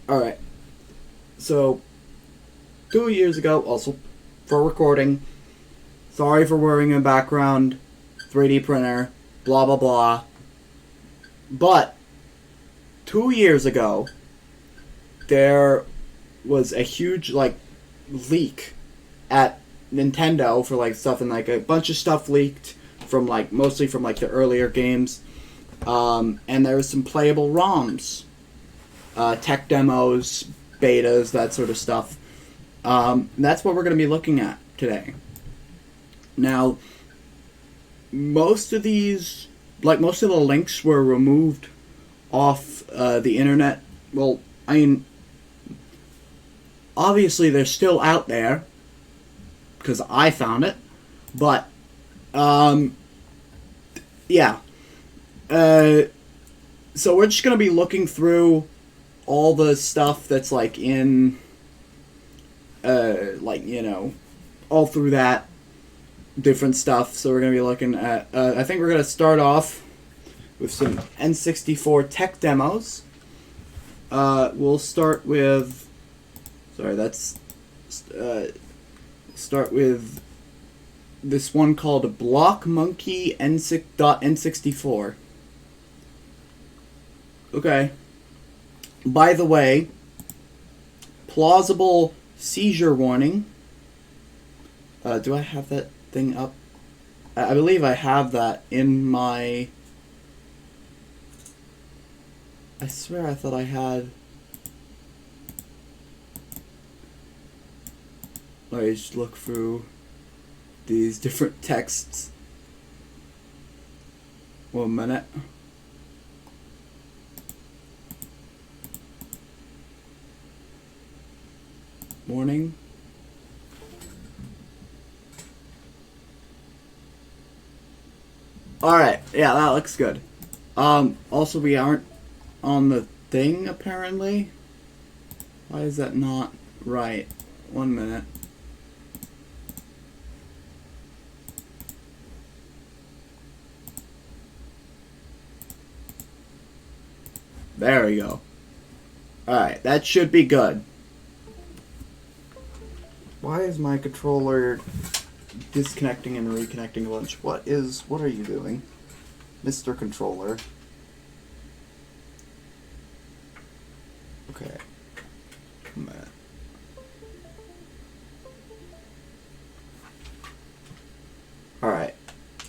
Alright. So, 2 years ago, also for recording, sorry for wearing a background, 3D printer, blah blah blah. But, 2 years ago, there was a huge, leak at Nintendo for, stuff, and, a bunch of stuff leaked from, mostly from, the earlier games. And there was some playable ROMs, tech demos, betas, that sort of stuff. That's what we're going to be looking at today. Now, most of these, most of the links were removed off the internet. Well, I mean, obviously they're still out there because I found it, but yeah. So we're just gonna be looking through all the stuff that's in all through that different stuff. So we're gonna be looking at I think we're gonna start off with some N64 tech demos. We'll start with start with this one called Block Monkey N64. Okay. By the way, plausible seizure warning. Do I have that thing up? I believe I have that in my... I swear I thought I had... Let me just look through these different texts. 1 minute. Morning. Alright, yeah, that looks good. Also we aren't on the thing, apparently. Why is that not right? 1 minute. There we go. Alright, that should be good. Why is my controller disconnecting and reconnecting a bunch? What are you doing, Mr. Controller? Okay. A minute. Alright.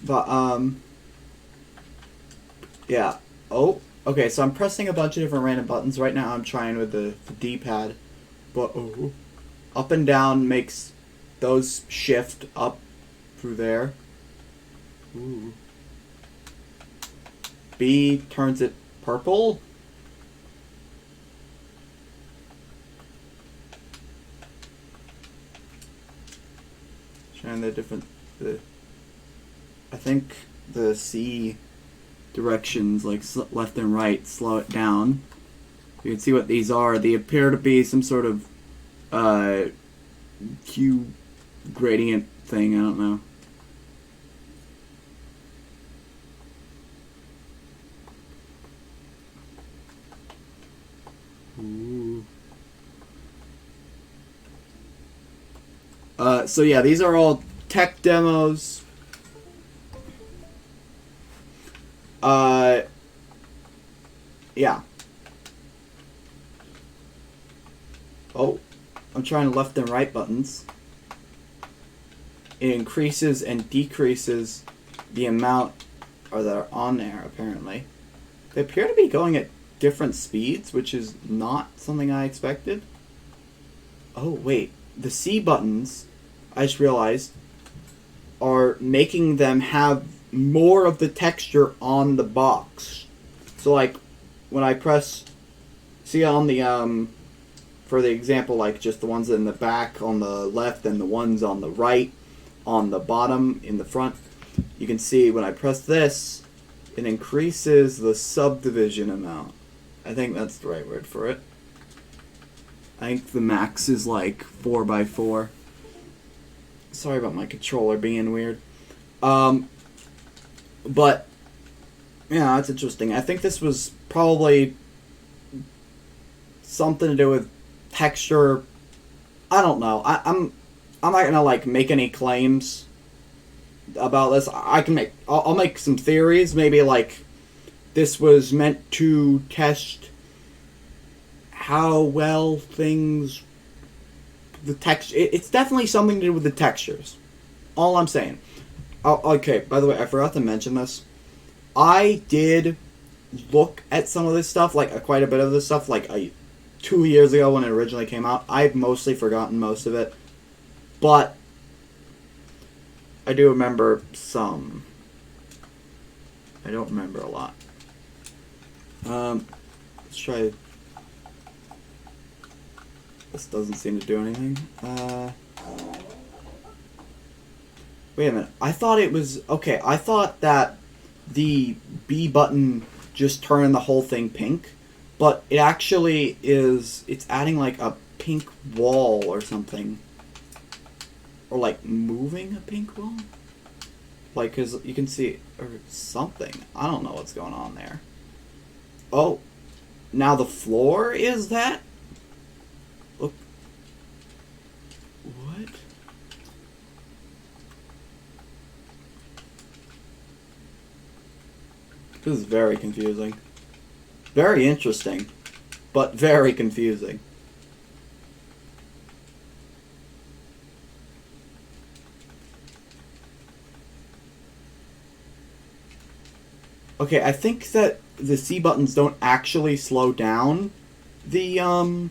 But, yeah. Oh, okay, so I'm pressing a bunch of different random buttons. Right now I'm trying with the DPad. But, up and down makes those shift up through there. Ooh. B turns it purple. Trying the different... I think the C directions, left and right, slow it down. You can see what these are. They appear to be some sort of Q gradient thing, I don't know. Ooh. So yeah, these are all tech demos. Yeah. Oh. I'm trying left and right buttons. It increases and decreases the amount that are on there, apparently. They appear to be going at different speeds, which is not something I expected. Oh, wait. The C buttons, I just realized, are making them have more of the texture on the box. So, when I press... See on the, for the example, just the ones in the back on the left and the ones on the right on the bottom in the front, you can see when I press this, it increases the subdivision amount. I think that's the right word for it. I think the max is 4x4. Sorry about my controller being weird. But, yeah, that's interesting. I think this was probably something to do with texture. I don't know. I'm not gonna like make any claims about this. I'll make some theories. Maybe like this was meant to test how well things, the text. It's definitely something to do with the textures. All I'm saying. Oh, okay. By the way, I forgot to mention this. I did look at some of this stuff, like quite a bit of this stuff, like 2 years ago when it originally came out. I've mostly forgotten most of it, but I do remember some. I don't remember a lot. Let's try. This doesn't seem to do anything. Wait a minute. I thought it was okay. I thought that the B button just turned the whole thing pink, but it actually is. It's adding like a pink wall or something, or like moving a pink wall. Like, cause you can see or something. I don't know what's going on there. Oh, now the floor is that. Look. What? This is very confusing. Very interesting, but very confusing. Okay, I think that the C buttons don't actually slow down the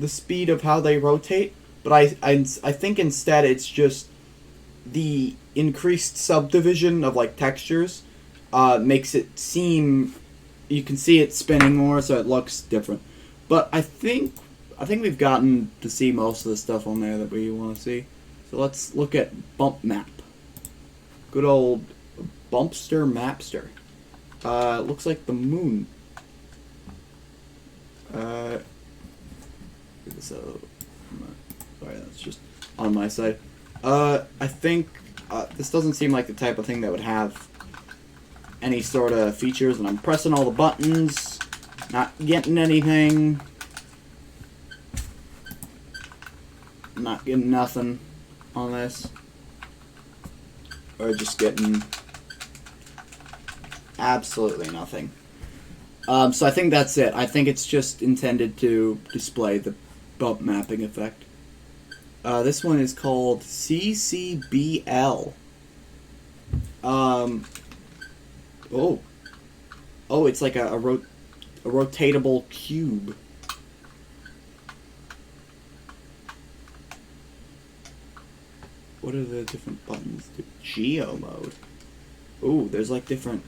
speed of how they rotate, but I think instead it's just the increased subdivision of like textures makes it seem, you can see it spinning more, so it looks different. But I think we've gotten to see most of the stuff on there that we want to see. So let's look at Bump Map. Good old Bumpster Mapster. Looks like the moon. So, sorry, that's just on my side. I think this doesn't seem like the type of thing that would have any sort of features, and I'm pressing all the buttons, not getting anything, not getting nothing on this, or just getting absolutely nothing. So I think that's it. I think it's just intended to display the bump mapping effect. This one is called ccbl. Oh, it's like a rotatable cube. What are the different buttons? Geo mode. Ooh, there's like different.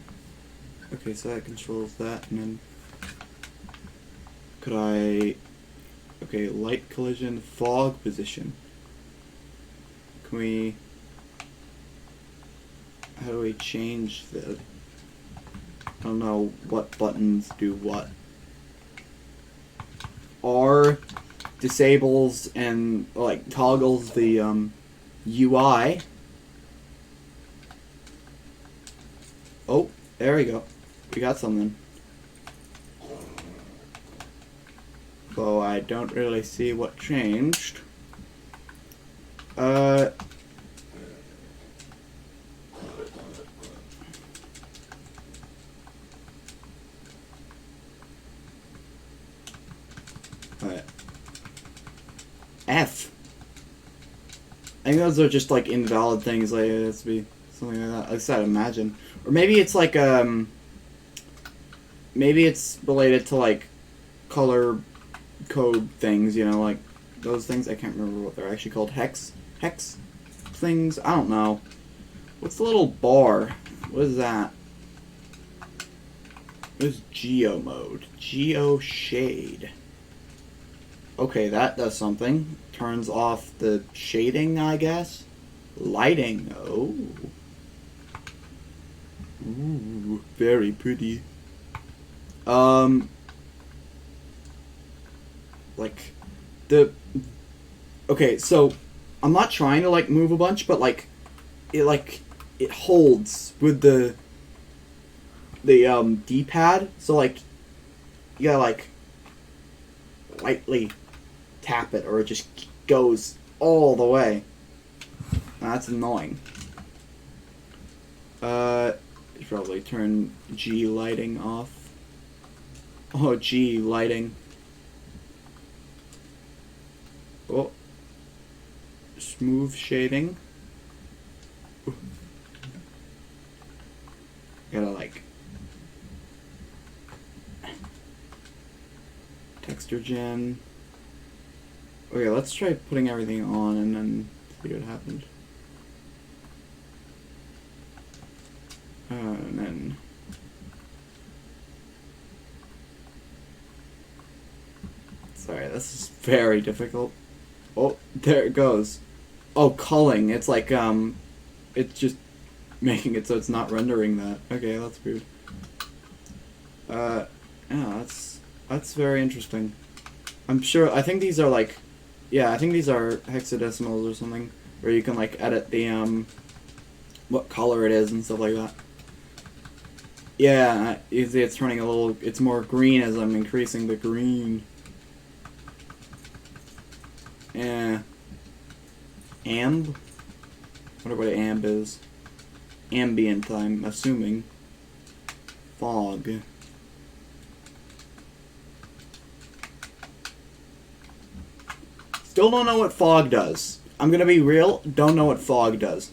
Okay, so that controls that, and then could I? Okay, light collision, fog position. Can we? How do we change the? I don't know what buttons do what. R disables and like toggles the UI. Oh, there we go. We got something. Though I don't really see what changed. F. I think those are just like invalid things. Like it has to be something like that. At least I'd imagine. Or maybe it's like maybe it's related to like color code things. You know, like those things. I can't remember what they're actually called. Hex things. I don't know. What's the little bar? What is that? What is Geo mode? Geo shade. Okay, that does something. Turns off the shading, I guess. Lighting. Oh. Ooh, very pretty. Like, okay, so, I'm not trying to, like, move a bunch, but, like, it holds with the D-pad, so, like, you gotta, like, lightly tap it or it just goes all the way. That's annoying. Should probably turn G lighting off. Oh, G lighting. Oh. Smooth shading. Ooh. Gotta like texture gen. Okay, let's try putting everything on and then see what happens. And then sorry, this is very difficult. Oh, there it goes. Oh, culling. It's like it's just making it so it's not rendering that. Okay, that's weird. Yeah, that's very interesting. I'm sure. I think these are like, yeah, I think these are hexadecimals or something, where you can like edit the what color it is and stuff like that. Yeah, it's turning a little. It's more green as I'm increasing the green. Yeah. Amb? I wonder what amb is. Ambient, I'm assuming. Fog. Still don't know what fog does. I'm gonna be real, don't know what fog does.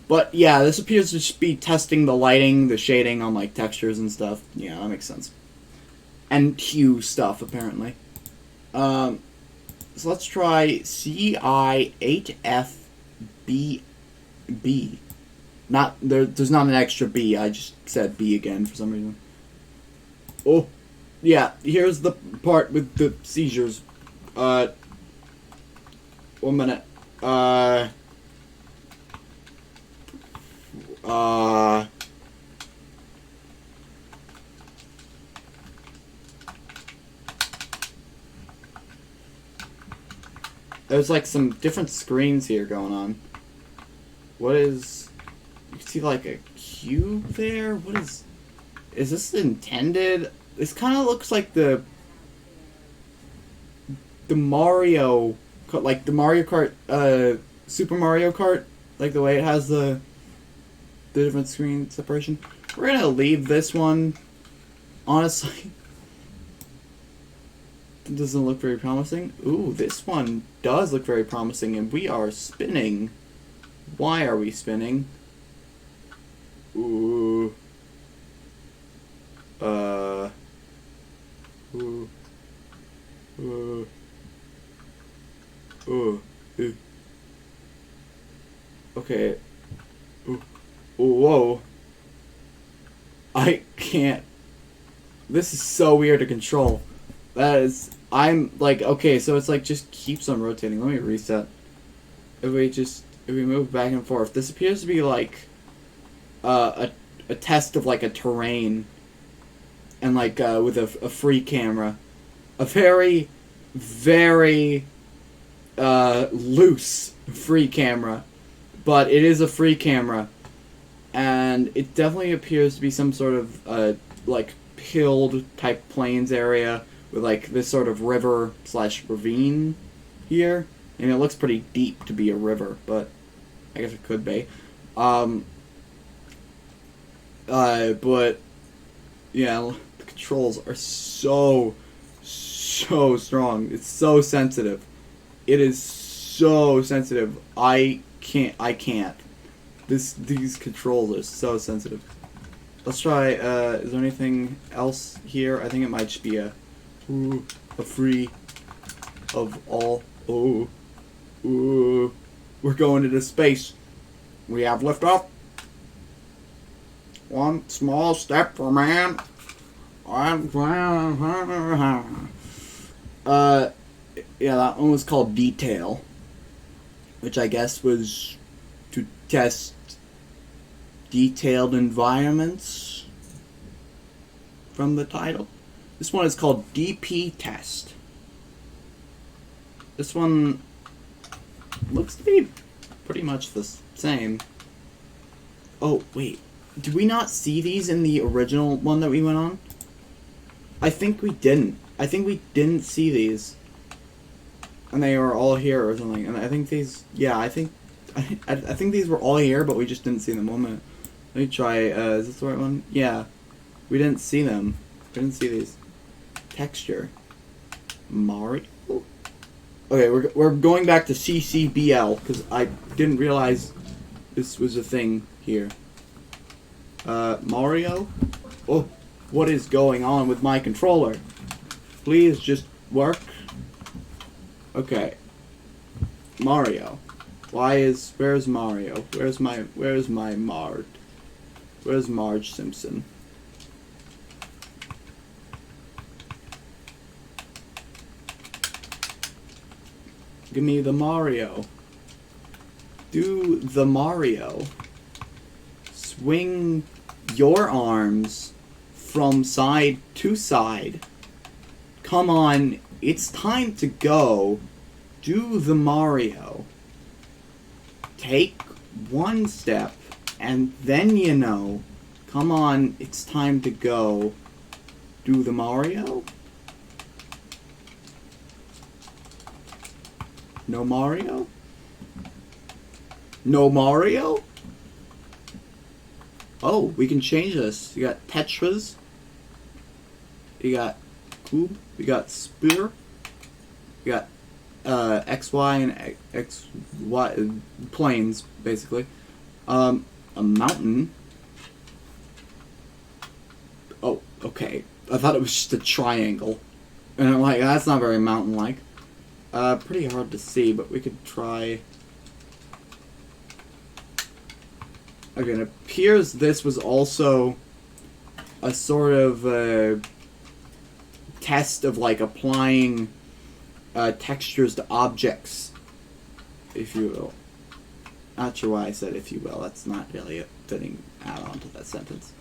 But yeah, this appears to just be testing the lighting, the shading on like textures and stuff. Yeah, that makes sense. And hue stuff, apparently. So let's try CI8FBB. Not there's not an extra B. I just said B again for some reason. Oh, yeah. Here's the part with the seizures. 1 minute. There's like some different screens here going on. What is... You can see like a cube there? What is... Is this intended? This kind of looks like the Mario... Like the Mario Kart... Super Mario Kart. Like the way it has the different screen separation. We're gonna leave this one. Honestly... It doesn't look very promising. Ooh, this one does look very promising, and we are spinning. Why are we spinning? Ooh. Ooh. Ooh. Ooh. Ooh. Okay. Ooh. Whoa. I can't. This is so weird to control. That is, I'm like, okay, so it's like just keeps on rotating. Let me reset. If we move back and forth, this appears to be like a test of like a terrain, and like with a free camera, a very, very loose free camera, but it is a free camera, and it definitely appears to be some sort of like hilled type plains area. With like this sort of river / ravine here. And it looks pretty deep to be a river, but I guess it could be. But yeah, the controls are so strong. It's so sensitive. It is so sensitive. I can't. These controls are so sensitive. Let's try, is there anything else here? I think it might just be a free of all. Oh, ooh, we're going into space. We have liftoff. One small step for man. Yeah, that one was called Detail, which I guess was to test detailed environments from the title. This one is called DP Test. This one looks to be pretty much the same. Oh, wait. Did we not see these in the original one that we went on? I think we didn't. I think we didn't see these. And they were all here or something. And I think these... Yeah, I think these were all here, but we just didn't see them. 1 minute. Let me try... is this the right one? Yeah. We didn't see them. We didn't see these. Texture. Mario? Okay, we're going back to ccbl, because I didn't realize this was a thing here. Mario? Oh, what is going on with my controller? Please just work. Okay. Mario. Where's Mario? Where's my Marge? Where's Marge Simpson? Give me the Mario. Do the Mario. Swing your arms from side to side. Come on, it's time to go. Do the Mario. Take one step, and then you know. Come on, it's time to go. Do the Mario? No Mario? No Mario? Oh, we can change this. You got Tetras. You got Cube. You got Spear. You got X, Y, and X, Y planes, basically. A mountain. Oh, okay. I thought it was just a triangle. And I'm like, that's not very mountain-like. Pretty hard to see, but we could try... Okay, it appears this was also a sort of test of, like, applying textures to objects, if you will. Not sure why I said if you will. That's not really a fitting add-on to that sentence.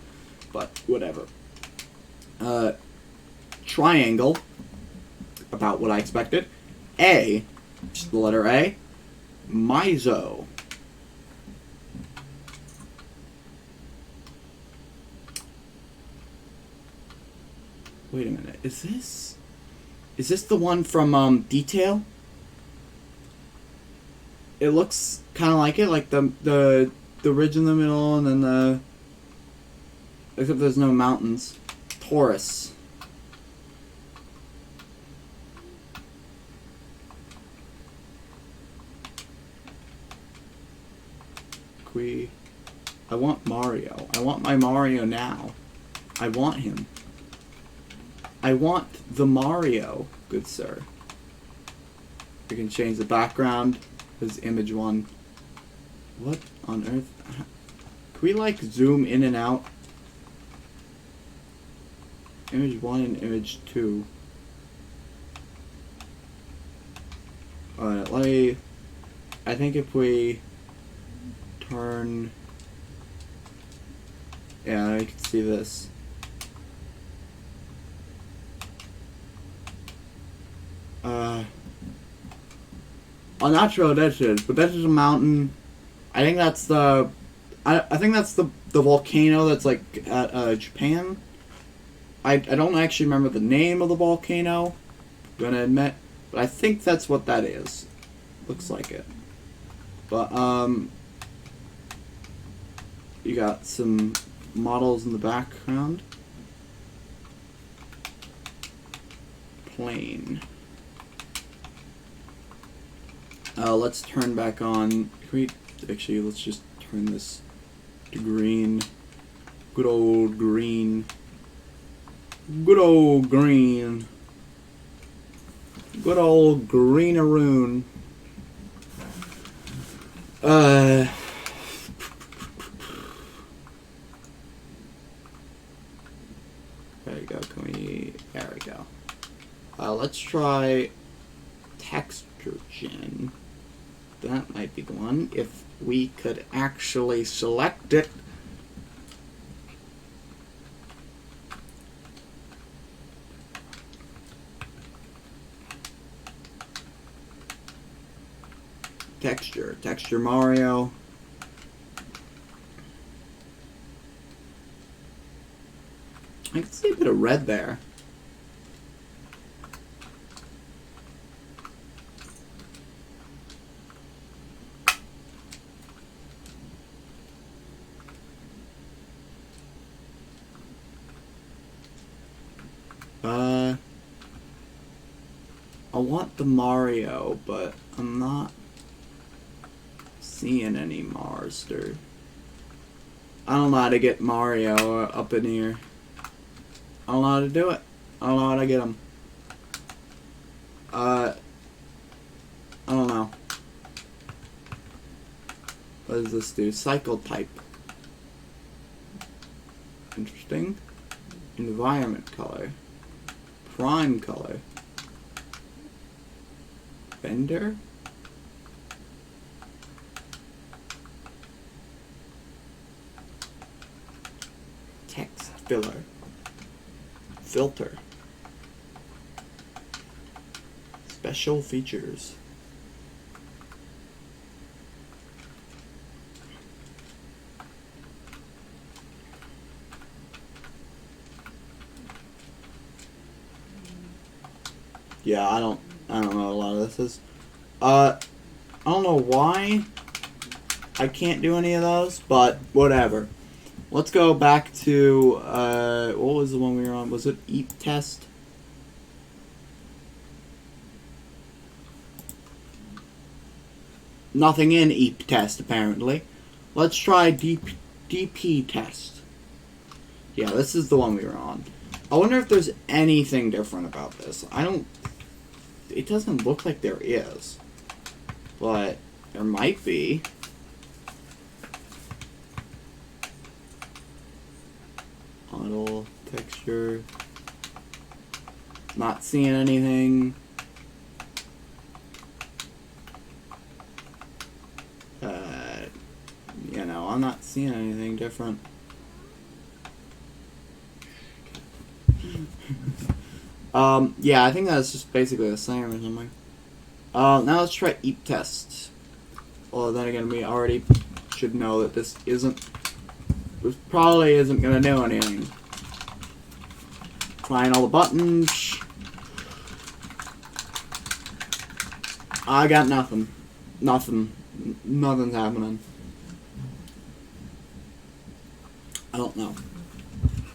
But, whatever. Triangle. About what I expected. A, just the letter A, Mizo. Wait a minute, is this the one from Detail? It looks kind of like it, like the ridge in the middle, and then the, except there's no mountains. Taurus. I want Mario. I want my Mario now. I want him. I want the Mario, good sir. We can change the background. This image 1. What on earth? Can we like zoom in and out? Image 1 and image 2. Alright, let me... I think if we... turn... Yeah, I can see this. I'm not sure what this is, but this is a mountain. I think that's the... I think that's the volcano that's like at Japan. I don't actually remember the name of the volcano, I'm gonna admit, but I think that's what that is. Looks like it. But, you got some models in the background. Plane. Let's turn back on. Can we, actually, let's just turn this to green. Good old green. Good old green. Good old greenaroon. There we go. Can we? There we go. Let's try texture gen. That might be the one. If we could actually select it. Texture Mario. I can see a bit of red there. I want the Mario, but I'm not seeing any Marster. I don't know how to get Mario up in here. I don't know how to do it. I don't know how to get him. I don't know. What does this do? Cycle type. Interesting. Environment color. Prime color. Bender? Text filler. Filter. Special features. Yeah, I don't know what a lot of this is. I don't know why I can't do any of those, but whatever. Let's go back to, what was the one we were on? Was it Eat Test? Nothing in Eat Test, apparently. Let's try DP Test. Yeah, this is the one we were on. I wonder if there's anything different about this. It doesn't look like there is. But there might be. Model, texture. Not seeing anything. You know, I'm not seeing anything different. Yeah, I think that's just basically the same or something. Now let's try Eat Test. Well, then again, we already should know that this probably isn't gonna do anything. Trying all the buttons. I got nothing. Nothing's happening. I don't know.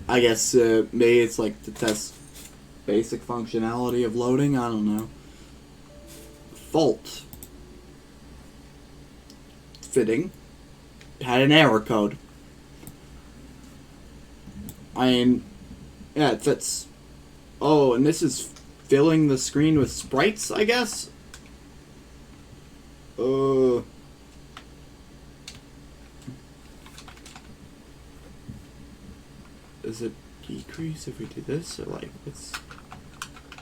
I guess maybe it's like to test basic functionality of loading. I don't know. Fault. Fitting. Had an error code. I mean, yeah, it fits. Oh, and this is filling the screen with sprites, I guess? Does it decrease if we do this? Or like, is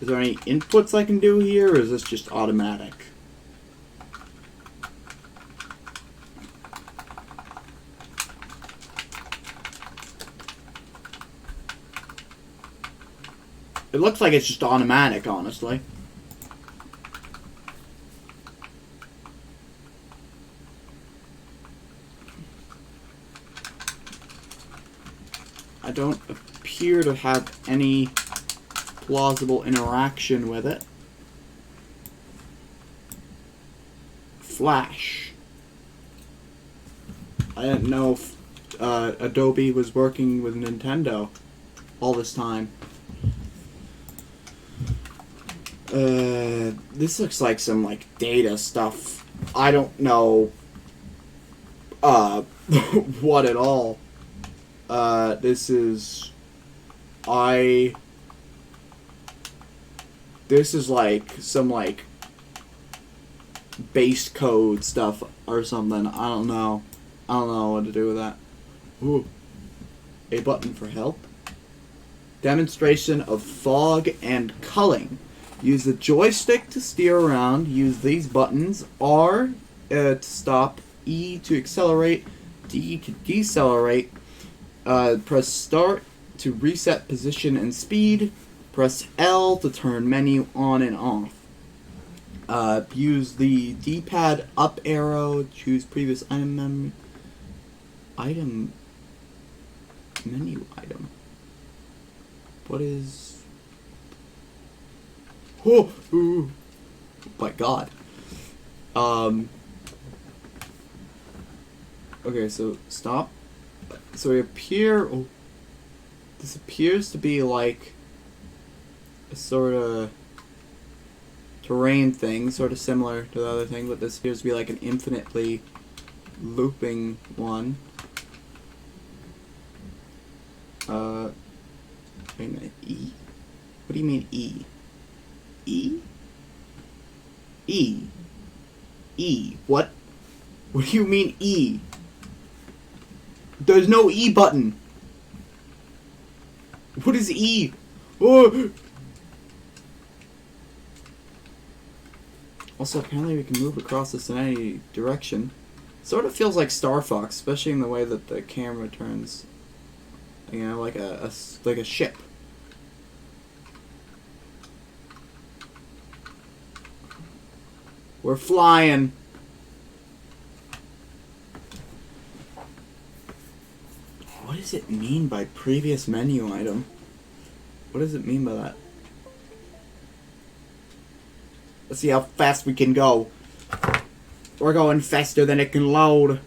there any inputs I can do here, or is this just automatic? It looks like it's just automatic, honestly. I don't appear to have any plausible interaction with it. Flash. I didn't know if Adobe was working with Nintendo all this time. This looks like some like data stuff. I don't know what at all. This is like some like base code stuff or something. I don't know what to do with that. Ooh. A button for help. Demonstration of fog and culling. Use the joystick to steer around. Use these buttons. R to stop. E to accelerate. D to decelerate. Press start to reset position and speed. Press L to turn menu on and off. Use the DPad up arrow. Choose previous menu item. What is... Oh my god. Okay, so stop. So we appear... Oh, this appears to be like a sort of terrain thing, sort of similar to the other thing, but this appears to be like an infinitely looping one. Wait a minute, E? What do you mean E? E? E? E? What? What do you mean E? There's no E button. What is E? Oh! Also, apparently we can move across this in any direction. Sort of feels like Star Fox, especially in the way that the camera turns. You know, like a ship. We're flying. What does it mean by previous menu item? What does it mean by that? Let's see how fast we can go. We're going faster than it can load.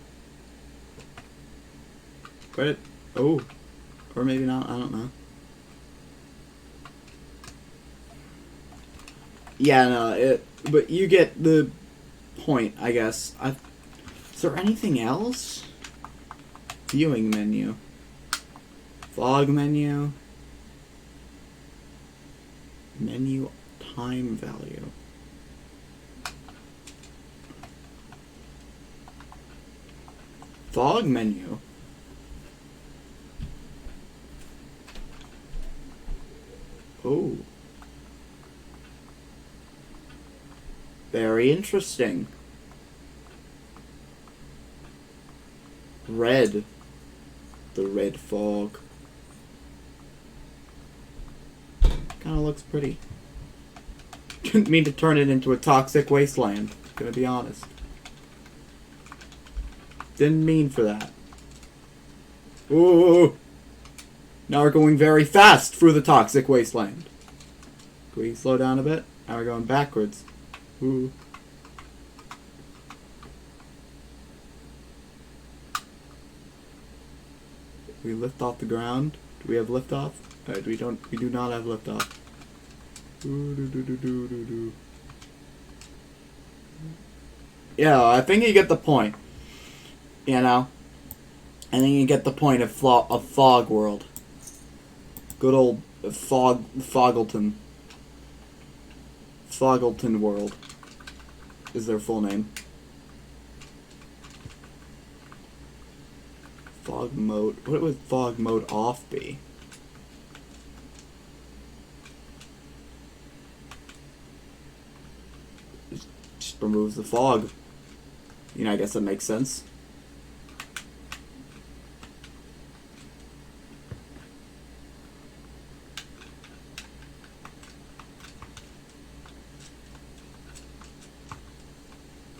Credit. Oh. Or maybe not. I don't know. Yeah, no. But you get the point, I guess. Is there anything else? Viewing menu. Fog menu. Menu time value. Fog menu. Oh. Very interesting. Red. The red fog. Kinda looks pretty. Didn't mean to turn it into a toxic wasteland, gonna be honest. Didn't mean for that. Ooh! Now we're going very fast through the toxic wasteland. Can we slow down a bit? Now we're going backwards. Ooh. We lift off the ground. Do we have liftoff? We don't. We do not have liftoff. Yeah, I think you get the point. You know, I think you get the point of Fog World. Good old Foggleton. Foggleton World is their full name. Fog mode. What would fog mode off be? Just removes the fog. You know, I guess that makes sense.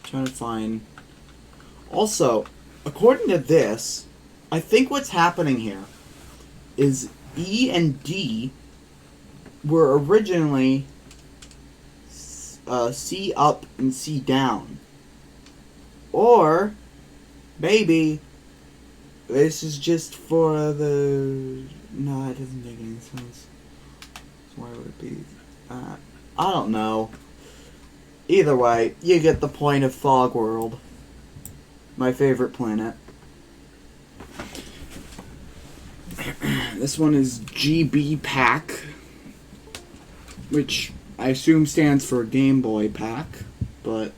Trying to find. Also, according to this, I think what's happening here is E and D were originally C up and C down. Or maybe this is just for the... No, it doesn't make any sense. So why would it be that? I don't know. Either way, you get the point of Fog World. My favorite planet. This one is GB Pack, which I assume stands for Game Boy Pack, but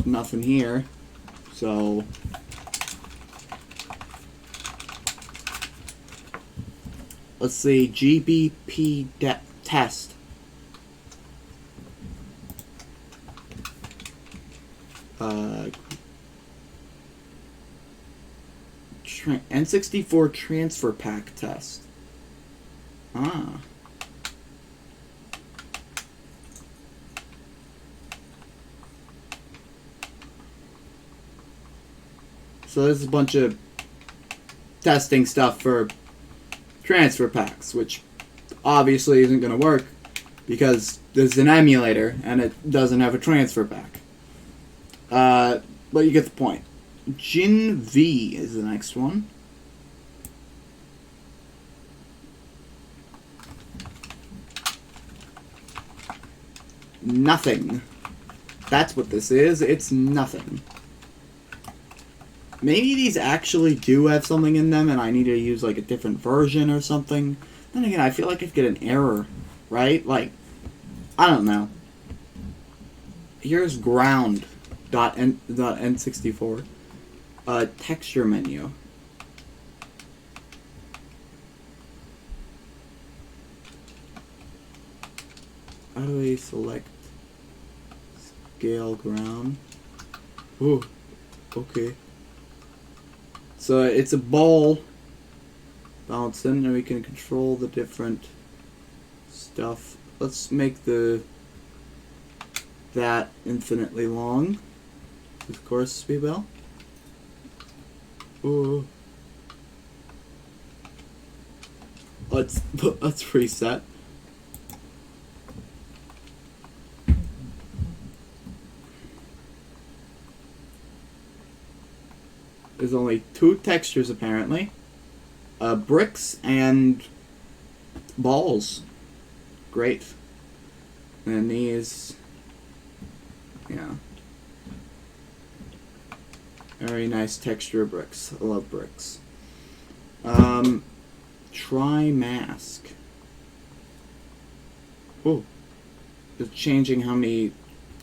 nothing here. So let's see, GBP test. N64 transfer pack test. Ah. So there's a bunch of testing stuff for transfer packs, which obviously isn't going to work because there's an emulator and it doesn't have a transfer pack. But you get the point. Jin V is the next one. nothing. That's what this is. It's nothing. Maybe these actually do have something in them and I need to use like a different version or something. Then again, I feel like I'd get an error, right? Like, I don't know. Here's ground.n64. Texture menu. How do we select scale ground? Ooh, okay. So it's a ball bouncing, and we can control the different stuff. Let's make that infinitely long. Of course, ccbl. Ooh. Let's reset. There's only 2 textures apparently. Bricks and balls. Great. And these, yeah. Very nice texture of bricks. I love bricks. Try mask. Oh. It's changing how many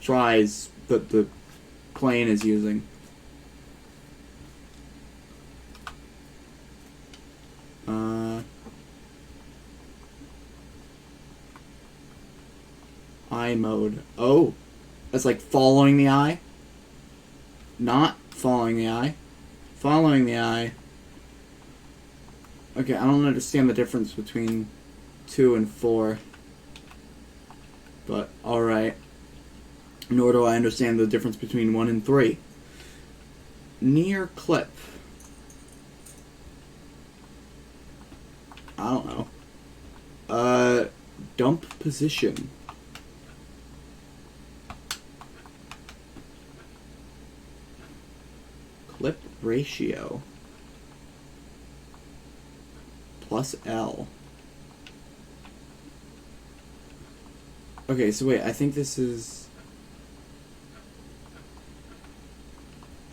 tries that the plane is using. Eye mode. Oh, that's like following the eye. Not following the eye. Following the eye. Okay, I don't understand the difference between 2 and 4. But, alright. Nor do I understand the difference between 1 and 3. Near clip. I don't know. Dump position. Clip ratio. Plus L. Okay, so wait, I think this is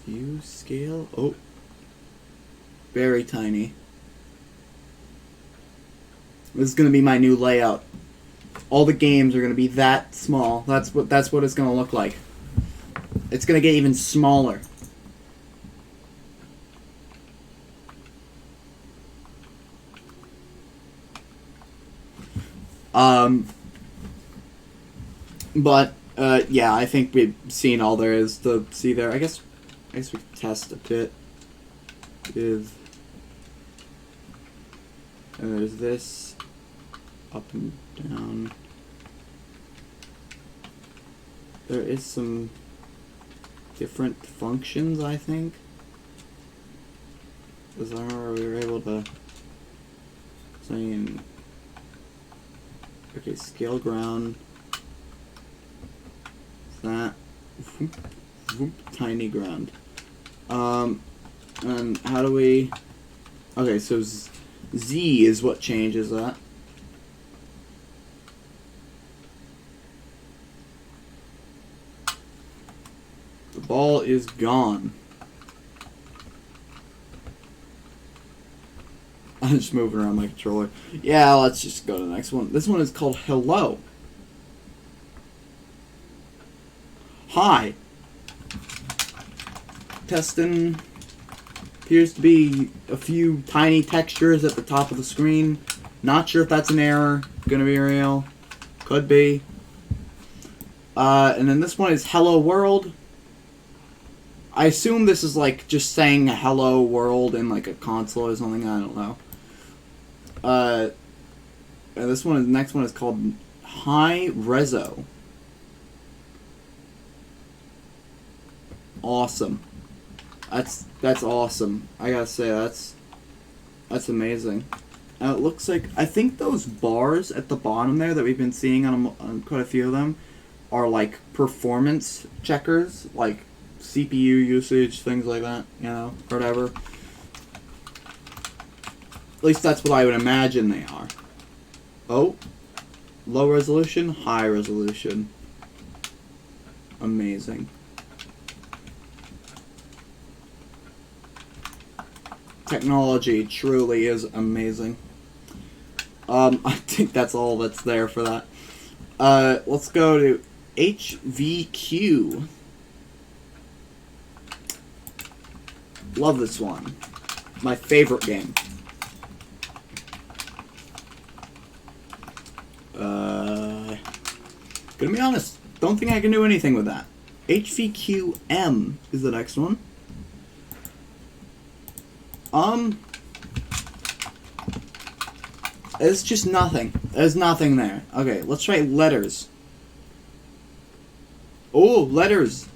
view scale. Oh, very tiny. This is gonna be my new layout. All the games are gonna be that small. That's what it's gonna look like. It's gonna get even smaller. But yeah, I think we've seen all there is to see there. I guess we can test a bit. There's this up and down. There is some different functions, I think. Because I remember we were able to saying, okay, scale ground. That tiny ground. And how do we? Okay, so Z is what changes that. The ball is gone. I'm just moving around my controller. Yeah, let's just go to the next one. This one is called Hello. Hi. Testing. Appears to be a few tiny textures at the top of the screen. Not sure if that's an error. Gonna be real. Could be. And then this one is Hello World. I assume this is like just saying Hello World in like a console or something. I don't know. And this one is next one is called High Reso. Awesome. That's awesome. I gotta say that's amazing. And it looks like I think those bars at the bottom there that we've been seeing on quite a few of them are like performance checkers, like CPU usage, things like that. You know, whatever. At least that's what I would imagine they are. Oh, low resolution, high resolution. amazing. Technology truly is amazing. I think that's all that's there for that. Let's go to HVQ. Love this one. My favorite game. Gonna be honest, don't think I can do anything with that. HVQM is the next one. It's just nothing. There's nothing there. Okay, let's try letters. Oh, letters.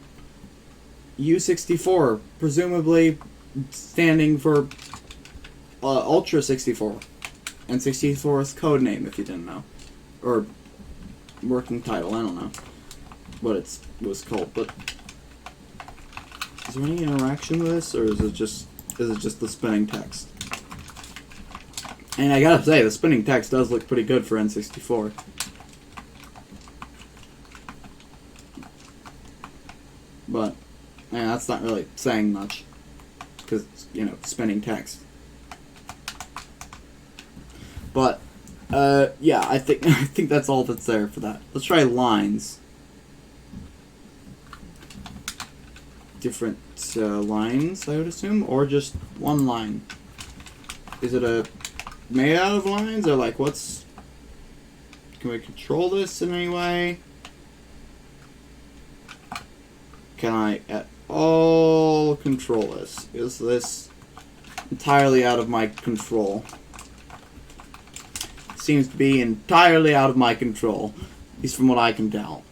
U64, presumably standing for Ultra 64. And 64 is code name, if you didn't know. Or working title, I don't know what it was called, but is there any interaction with this, or is it just the spinning text? And I gotta say, the spinning text does look pretty good for N64. But, yeah, that's not really saying much. Because, you know, spinning text. But, yeah, I think that's all that's there for that. Let's try lines. Different lines, I would assume, or just one line. Is it made out of lines, or like what's? Can we control this in any way? Can I at all control this? Is this entirely out of my control? Seems to be entirely out of my control, at least from what I can tell.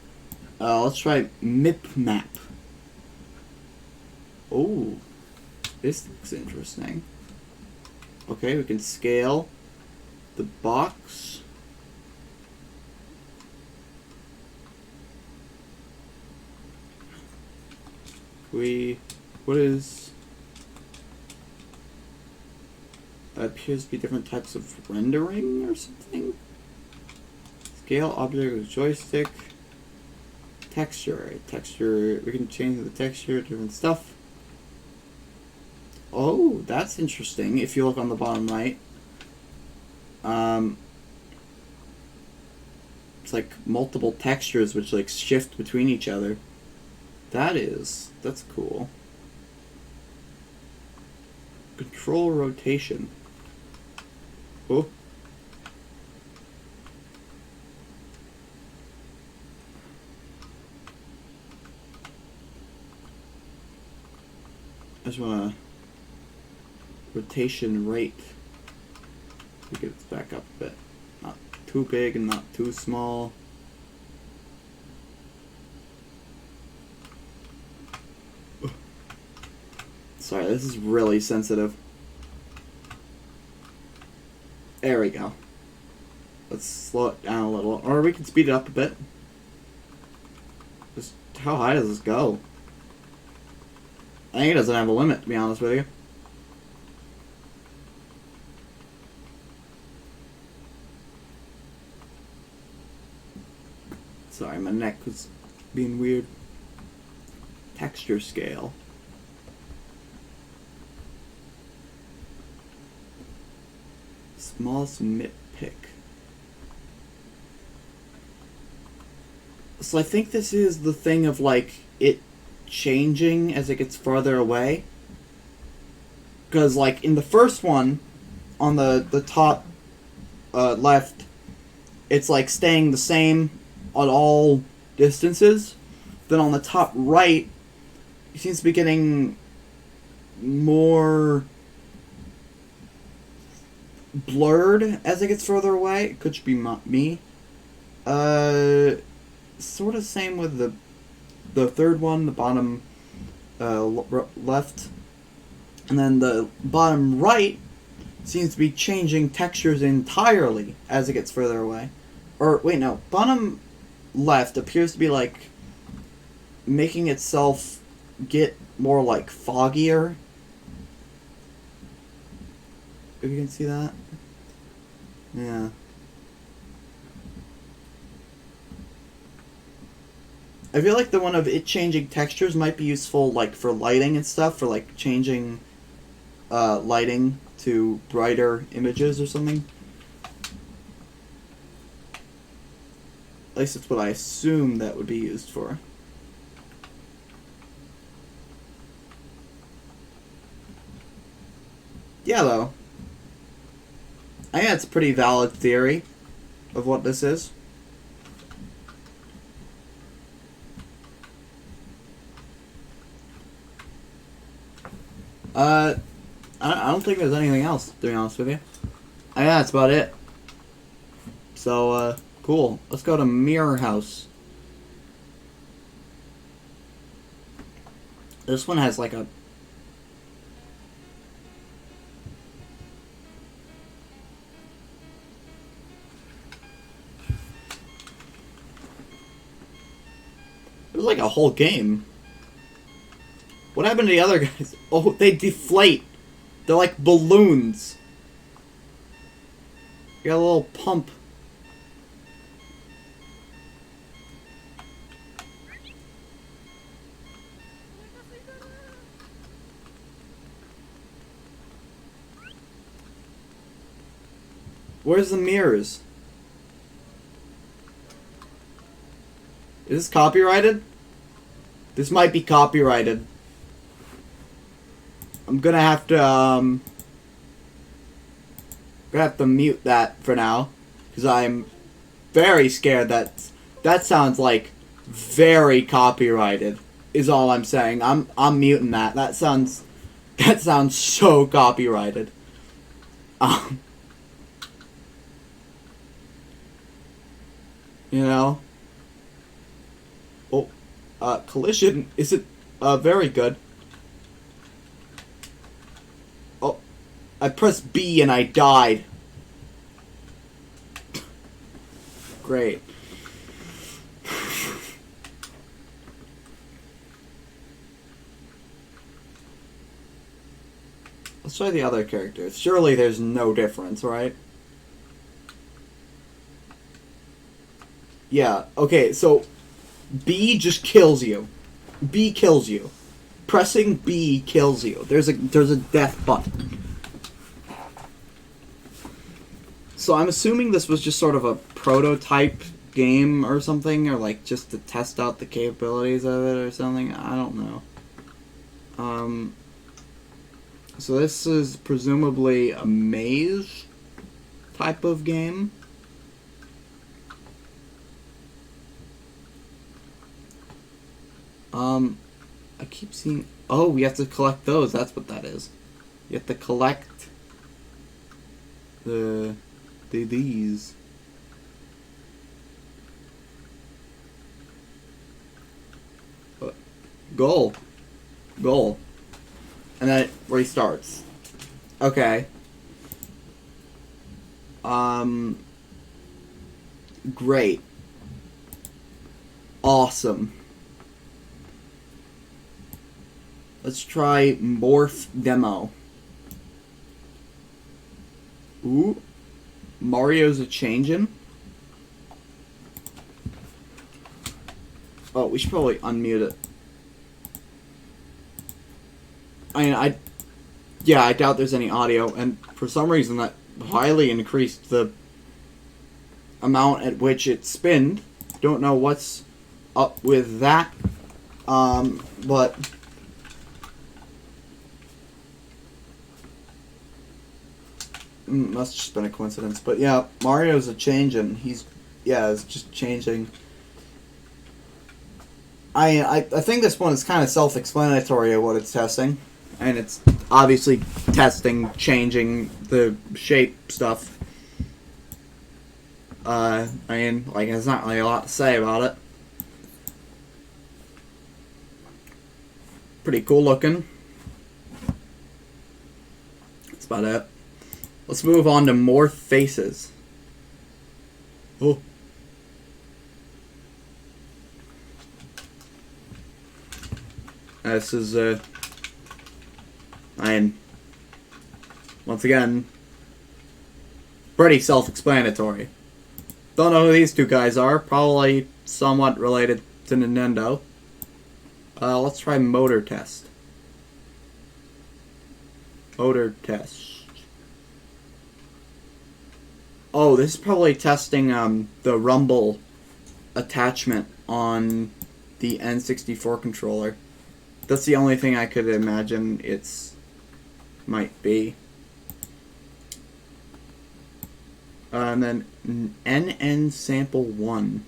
Let's try MIP map. Oh, this looks interesting. Okay, we can scale the box. What is... That appears to be different types of rendering or something. Scale object with joystick. Texture. Texture, we can change the texture, different stuff. Oh, that's interesting. If you look on the bottom right, it's like multiple textures which like shift between each other. That's cool. Control rotation. Oh. I just wanna rotation rate. We get it back up a bit. Not too big and not too small. Sorry, this is really sensitive. There we go. Let's slow it down a little. Or we can speed it up a bit. Just how high does this go? I think it doesn't have a limit, to be honest with you. Sorry, my neck was being weird. Texture scale. Smallest MIP pick. So I think this is the thing of like it changing as it gets farther away. Because like in the first one, on the top left, it's like staying the same on all distances. Then on the top right, it seems to be getting more blurred as it gets further away. It could be me. Sort of same with the third one, the bottom left. And then the bottom right seems to be changing textures entirely as it gets further away. Or, wait, no. Bottom left appears to be, like, making itself get more, like, foggier. If you can see that. Yeah. I feel like the one of it changing textures might be useful, like, for lighting and stuff, for, like, changing lighting to brighter images or something. At least it's what I assume that would be used for. Yeah, though. I think that's a pretty valid theory of what this is. I don't think there's anything else, to be honest with you. I think that's about it. So, cool. Let's go to Mirror House. This one has like a... It was like a whole game. What happened to the other guys? Oh, they deflate. They're like balloons. You got a little pump. Where's the mirrors? Is this copyrighted? This might be copyrighted. I'm gonna have to mute that for now, because I'm very scared that sounds like very copyrighted. Is all I'm saying. I'm muting that. That sounds so copyrighted. You know. Oh, collision isn't very good. Oh, I pressed B and I died. Great. Let's try the other characters. Surely there's no difference, right? Yeah, okay, so B just kills you. B kills you. Pressing B kills you. There's a death button. So I'm assuming this was just sort of a prototype game or something, or like just to test out the capabilities of it or something. I don't know. So this is presumably a maze type of game. I keep seeing... Oh, we have to collect those. That's what that is. You have to collect these. Goal. And then it restarts. Okay. Great. Awesome. Let's try Morph Demo. Ooh. Mario's a changin'. Oh, we should probably unmute it. I doubt there's any audio, and for some reason that highly increased the amount at which it spinned. Don't know what's up with that, but must have just been a coincidence. But yeah, Mario's a changin'. It's just changing. I think this one is kind of self-explanatory of what it's testing. And it's obviously testing, changing the shape stuff. There's not really a lot to say about it. Pretty cool looking. That's about it. Let's move on to more faces. Oh. This is, once again, pretty self-explanatory. Don't know who these two guys are. Probably somewhat related It's a Nintendo. Let's try motor test. Motor test. Oh, this is probably testing the rumble attachment on the N64 controller. That's the only thing I could imagine it's might be. And then NN sample 1.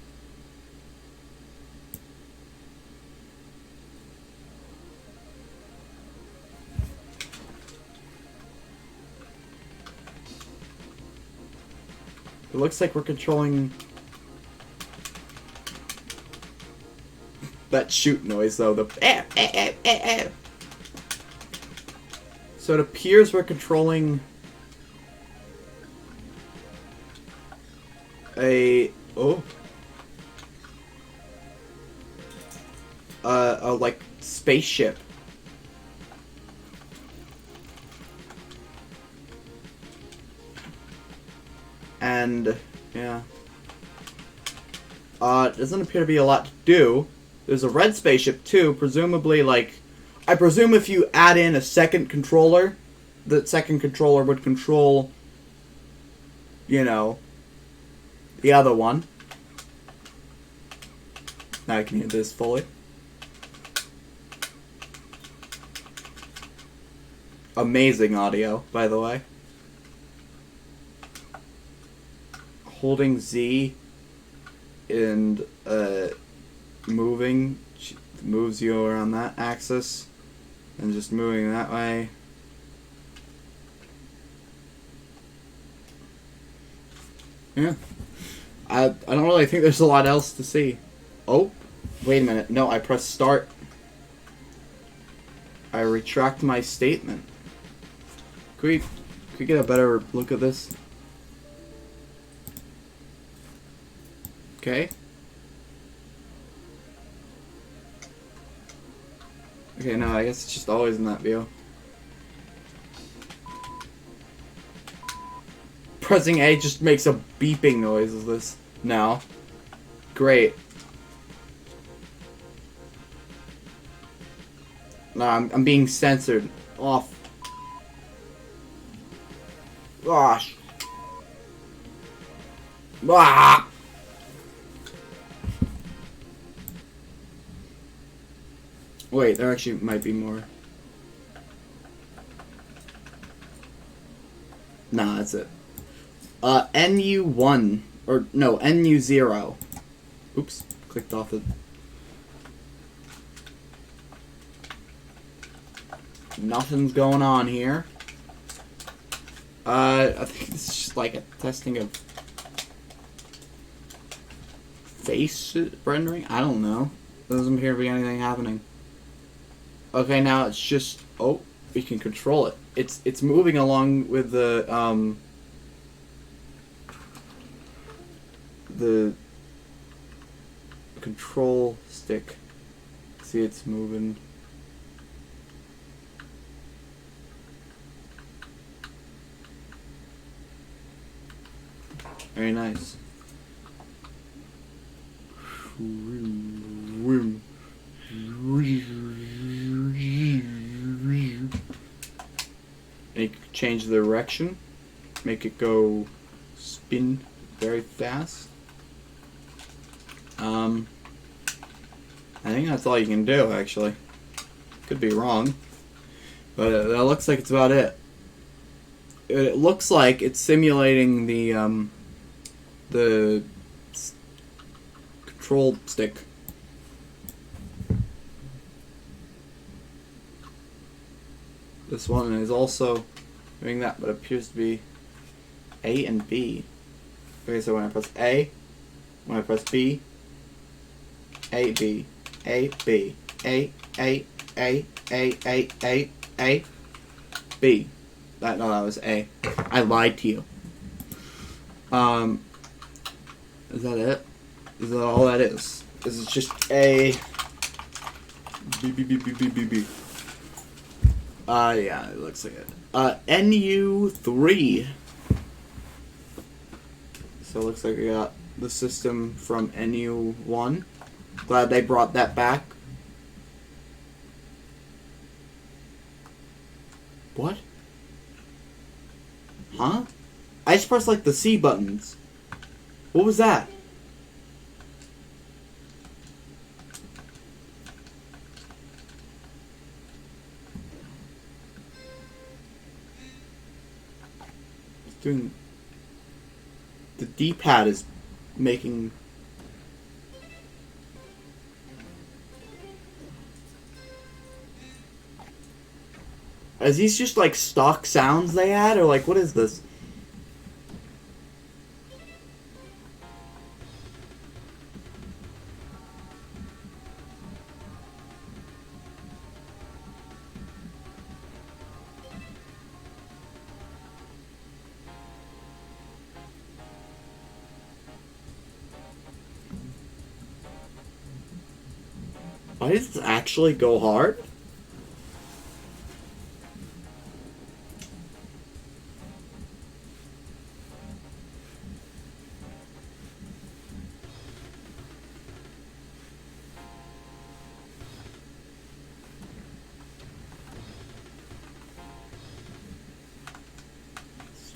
It looks like we're controlling that shoot noise though, the So it appears we're controlling a like spaceship. And yeah. It doesn't appear to be a lot to do. There's a red spaceship too, presumably like I presume if you add in a second controller, the second controller would control, you know, the other one. Now I can hear this fully. Amazing audio, by the way. Holding Z and moving moves you around that axis, and just moving that way. Yeah. I don't really think there's a lot else to see. Oh, wait a minute. No, I pressed start. I retract my statement. Could we get a better look at this? Okay. Okay, no, I guess it's just always in that view. Pressing A just makes a beeping noise, is this now? Great. No, I'm being censored. Off. Gosh. Ah! Wait, there actually might be more. Nah, that's it. NU1. Or, no, NU0. Oops, clicked off it. Nothing's going on here. I think this is just like a testing of face rendering? I don't know. Doesn't appear to be anything happening. Okay, now it's just... Oh, we can control it. It's moving along with the control stick. See, it's moving. Very nice. Change the direction, make it go spin very fast. I think that's all you can do, actually. Could be wrong, but that looks like it's about it. It looks like it's simulating the control stick. This one is also doing that, but appears to be A and B. Okay, so when I press A, when I press B, A, B, A, B, A, A, A, A, A, A, A, B. No, that was A. I lied to you. Is that it? Is that all that is? This is just A, B, B, B, B, B, B, B. Yeah, it looks like it. NU3. So it looks like we got the system from NU1. Glad they brought that back. What? Huh? I just pressed like the C buttons. What was that? It's doing... The D-pad is making... Are these just like stock sounds they add, or like what is this? Why does this actually go hard?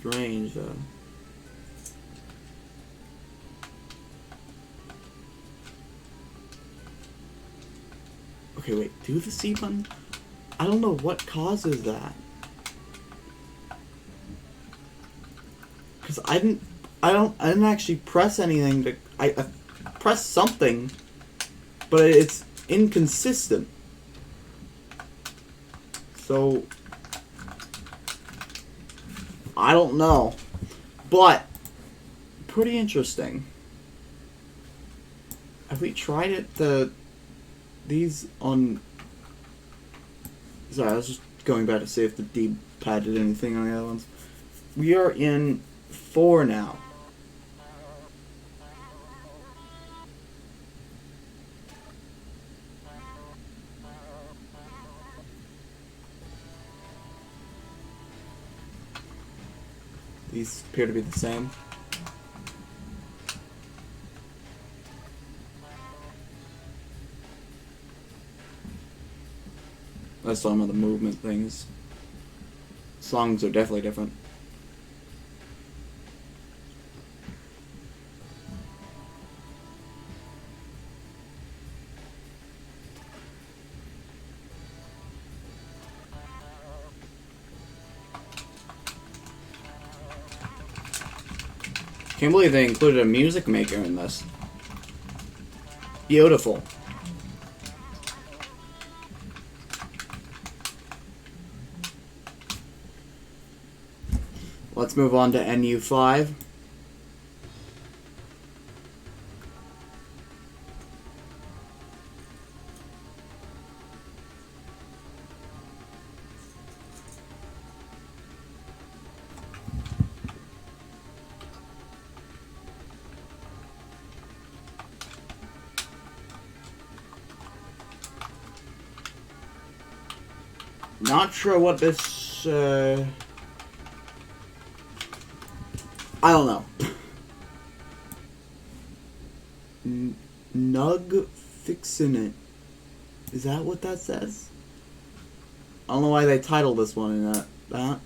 Strange, though. Okay, wait. Do the C button? I don't know what causes that. Because I didn't actually press anything to... I pressed something, but it's inconsistent. So... I don't know. But, pretty interesting. Have we tried it, these on... Sorry, I was just going back to see if the D-pad did anything on the other ones. We are in 4 now. These appear to be the same. That's some of the movement things. Songs are definitely different. Can't believe they included a music maker in this. Beautiful. Let's move on to NU5. Not sure what this, I don't know. Nug fixin' it. Is that what that says? I don't know why they titled this one in that.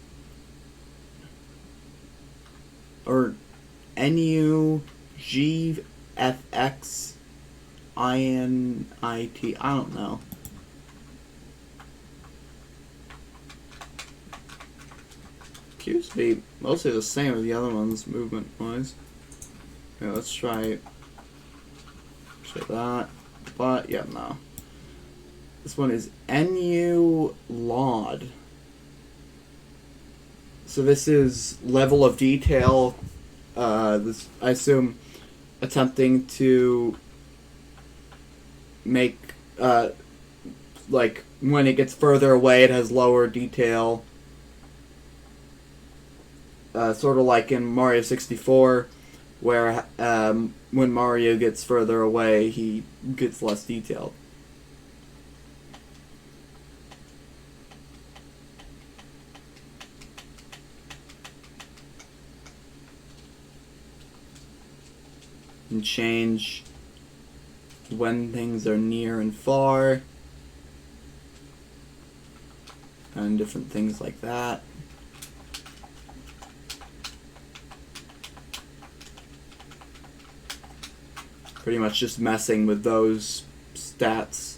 Or NUGFXINIT. I don't know. Appears to be mostly the same as the other ones, movement-wise. Okay, let's try that. But, yeah, no. This one is NU Laud. So this is level of detail. This, I assume, attempting to make, like, when it gets further away, it has lower detail. Sort of like in Mario 64, where when Mario gets further away, he gets less detailed. And change when things are near and far, and different things like that. Pretty much just messing with those stats.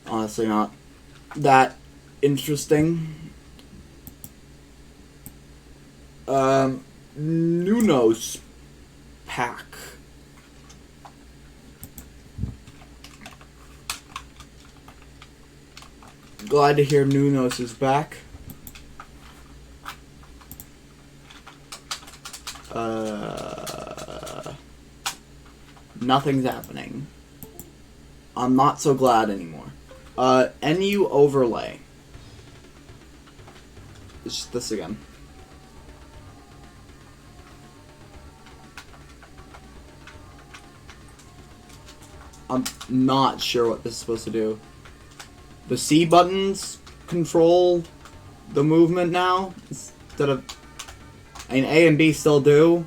Honestly, not that interesting. Nunos Pack. Glad to hear Nunos is back. Nothing's happening. I'm not so glad anymore. NU overlay. It's just this again. I'm not sure what this is supposed to do. The C buttons control the movement now instead of... I mean, A and B still do.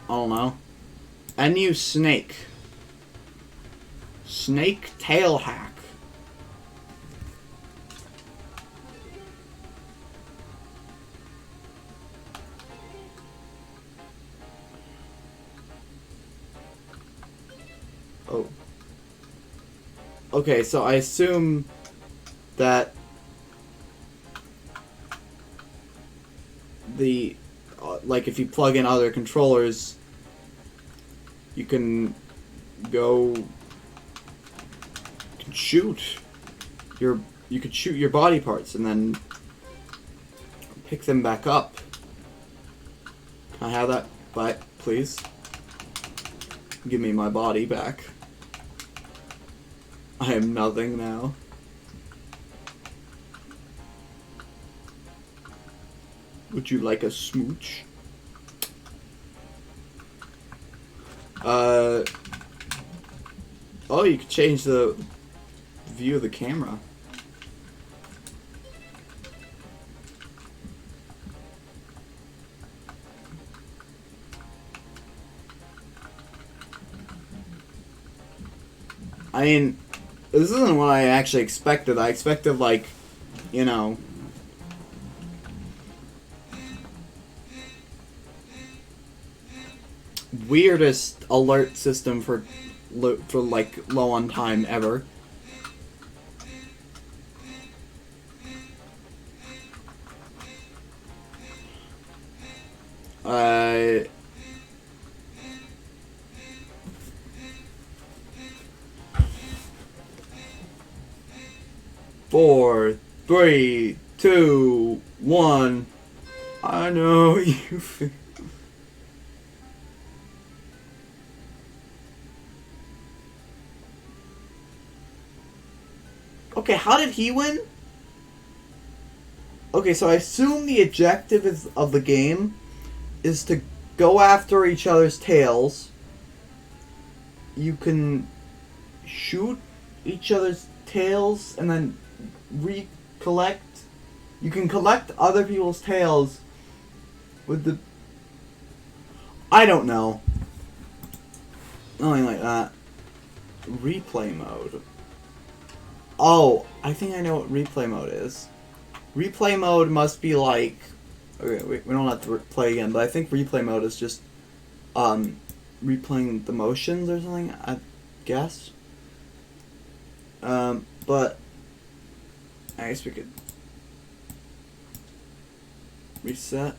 I don't know. NU snake. Snake tail hack. Oh. Okay, so I assume that the like if you plug in other controllers, you can go shoot you could shoot your body parts and then pick them back up. Can I have that back, please? Give me my body back. I am nothing now. Would you like a smooch? Oh, you could change the view of the camera. I mean, this isn't what I actually expected. I expected, like, you know... weirdest alert system for like low on time ever. Four, three, two, one. I know you feel. Okay, how did he win? Okay, so I assume the objective of the game is to go after each other's tails. You can shoot each other's tails and then recollect. You can collect other people's tails with the... I don't know. Nothing like that. Replay mode. Oh, I think I know what replay mode is. Replay mode must be like... Okay, we don't have to play again, but I think replay mode is just replaying the motions or something, I guess. But I guess we could reset.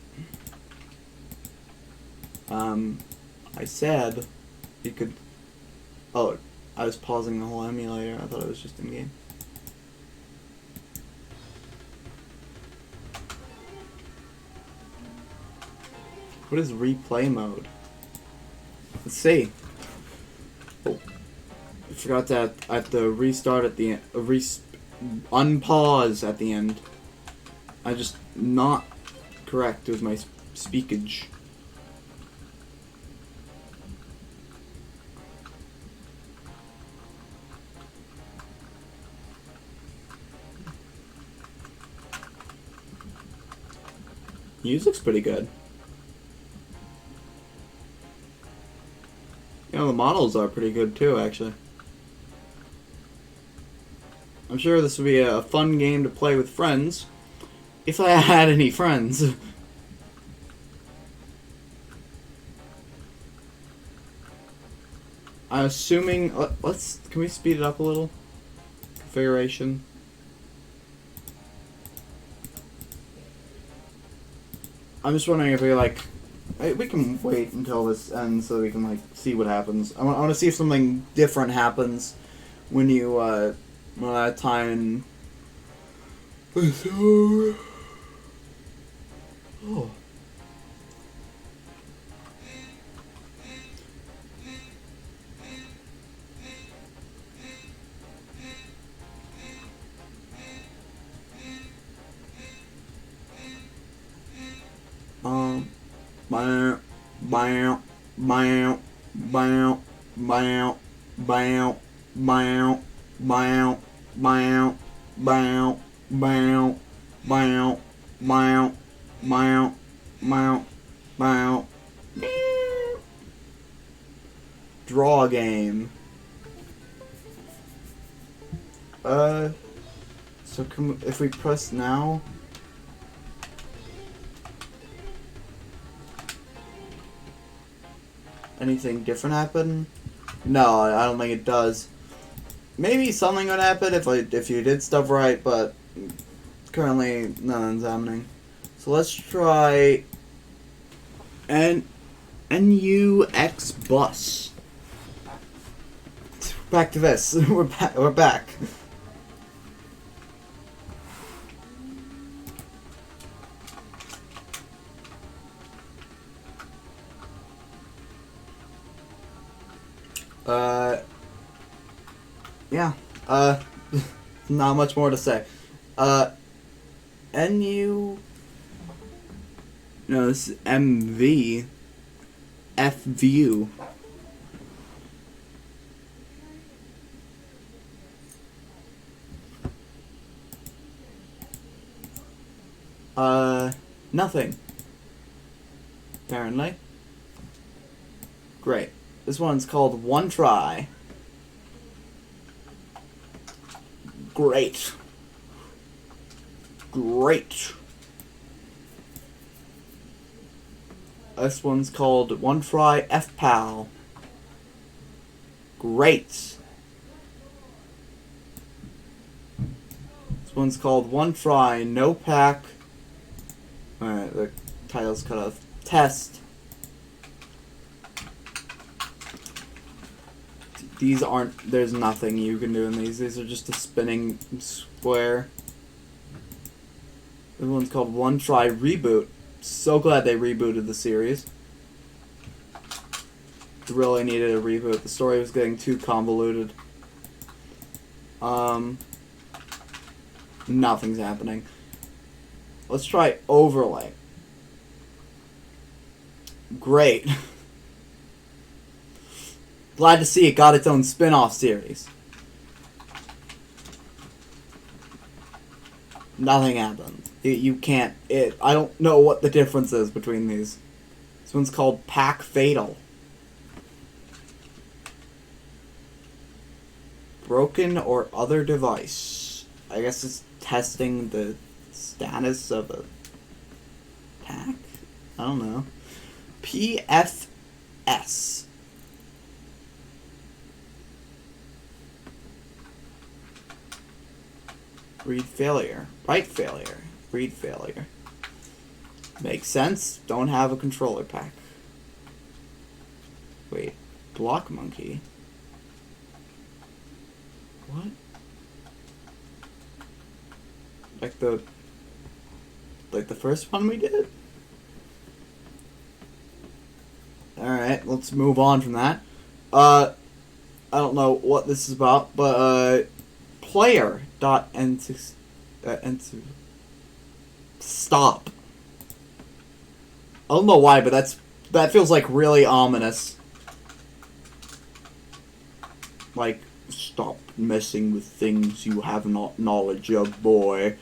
I said you could... Oh, I was pausing the whole emulator. I thought it was just in game. What is replay mode? Let's see. Oh, I forgot that I have to restart at the end. Unpause at the end. I just not correct with my speakage. Music's pretty good. You know, the models are pretty good too, actually. I'm sure this would be a fun game to play with friends, if I had any friends. I'm assuming... Can we speed it up a little? Configuration. I'm just wondering if we can wait until this ends so we can, see what happens. I want to see if something different happens when you, run out of time. Oh. Bow, bow, bow, bow, bow, bow, bow, bow, bow, bow, bow, bow, bow, bow, bow, bow. Draw game. So if we press now. Anything different happen? No, I don't think it does. Maybe something would happen if you did stuff right, but currently nothing's happening. So let's try NUX bus. Back to this. We're back. Yeah, not much more to say. NU... No, this is MV. FView. Nothing. Apparently. Great. This one's called One Try. Great. Great. This one's called One Try FPAL. Great. This one's called One Try No Pack. Alright, the title's cut off. Test. These aren't... There's nothing you can do in these. These are just a spinning square. This one's called One Try Reboot. So glad they rebooted the series. Really needed a reboot. The story was getting too convoluted. Nothing's happening. Let's try Overlay. Great. Glad to see it got its own spin-off series. Nothing happened. You can't... I don't know what the difference is between these. This one's called Pack Fatal. Broken or other device. I guess it's testing the status of a pack? I don't know. PFS. Read failure. Write failure. Read failure. Makes sense. Don't have a controller pack. Wait. Block monkey. What? Like the first one we did? Alright, let's move on from that. I don't know what this is about, but player.end stop. I don't know why, but that feels like really ominous. Like, stop messing with things you have not knowledge of, boy.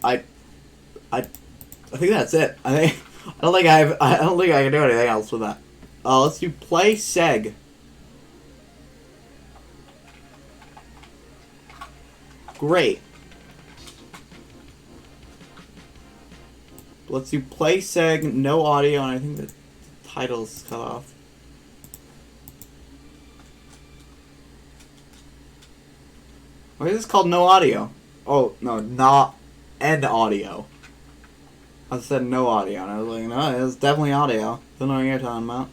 I think that's it. I think I don't think I don't think I can do anything else with that. Let's do play seg. Great. Let's do play seg, no audio, and I think the title's cut off. Why is this called no audio? Oh, no, not and audio. I said no audio, and I was like, no, it's definitely audio. Don't know what you're talking about.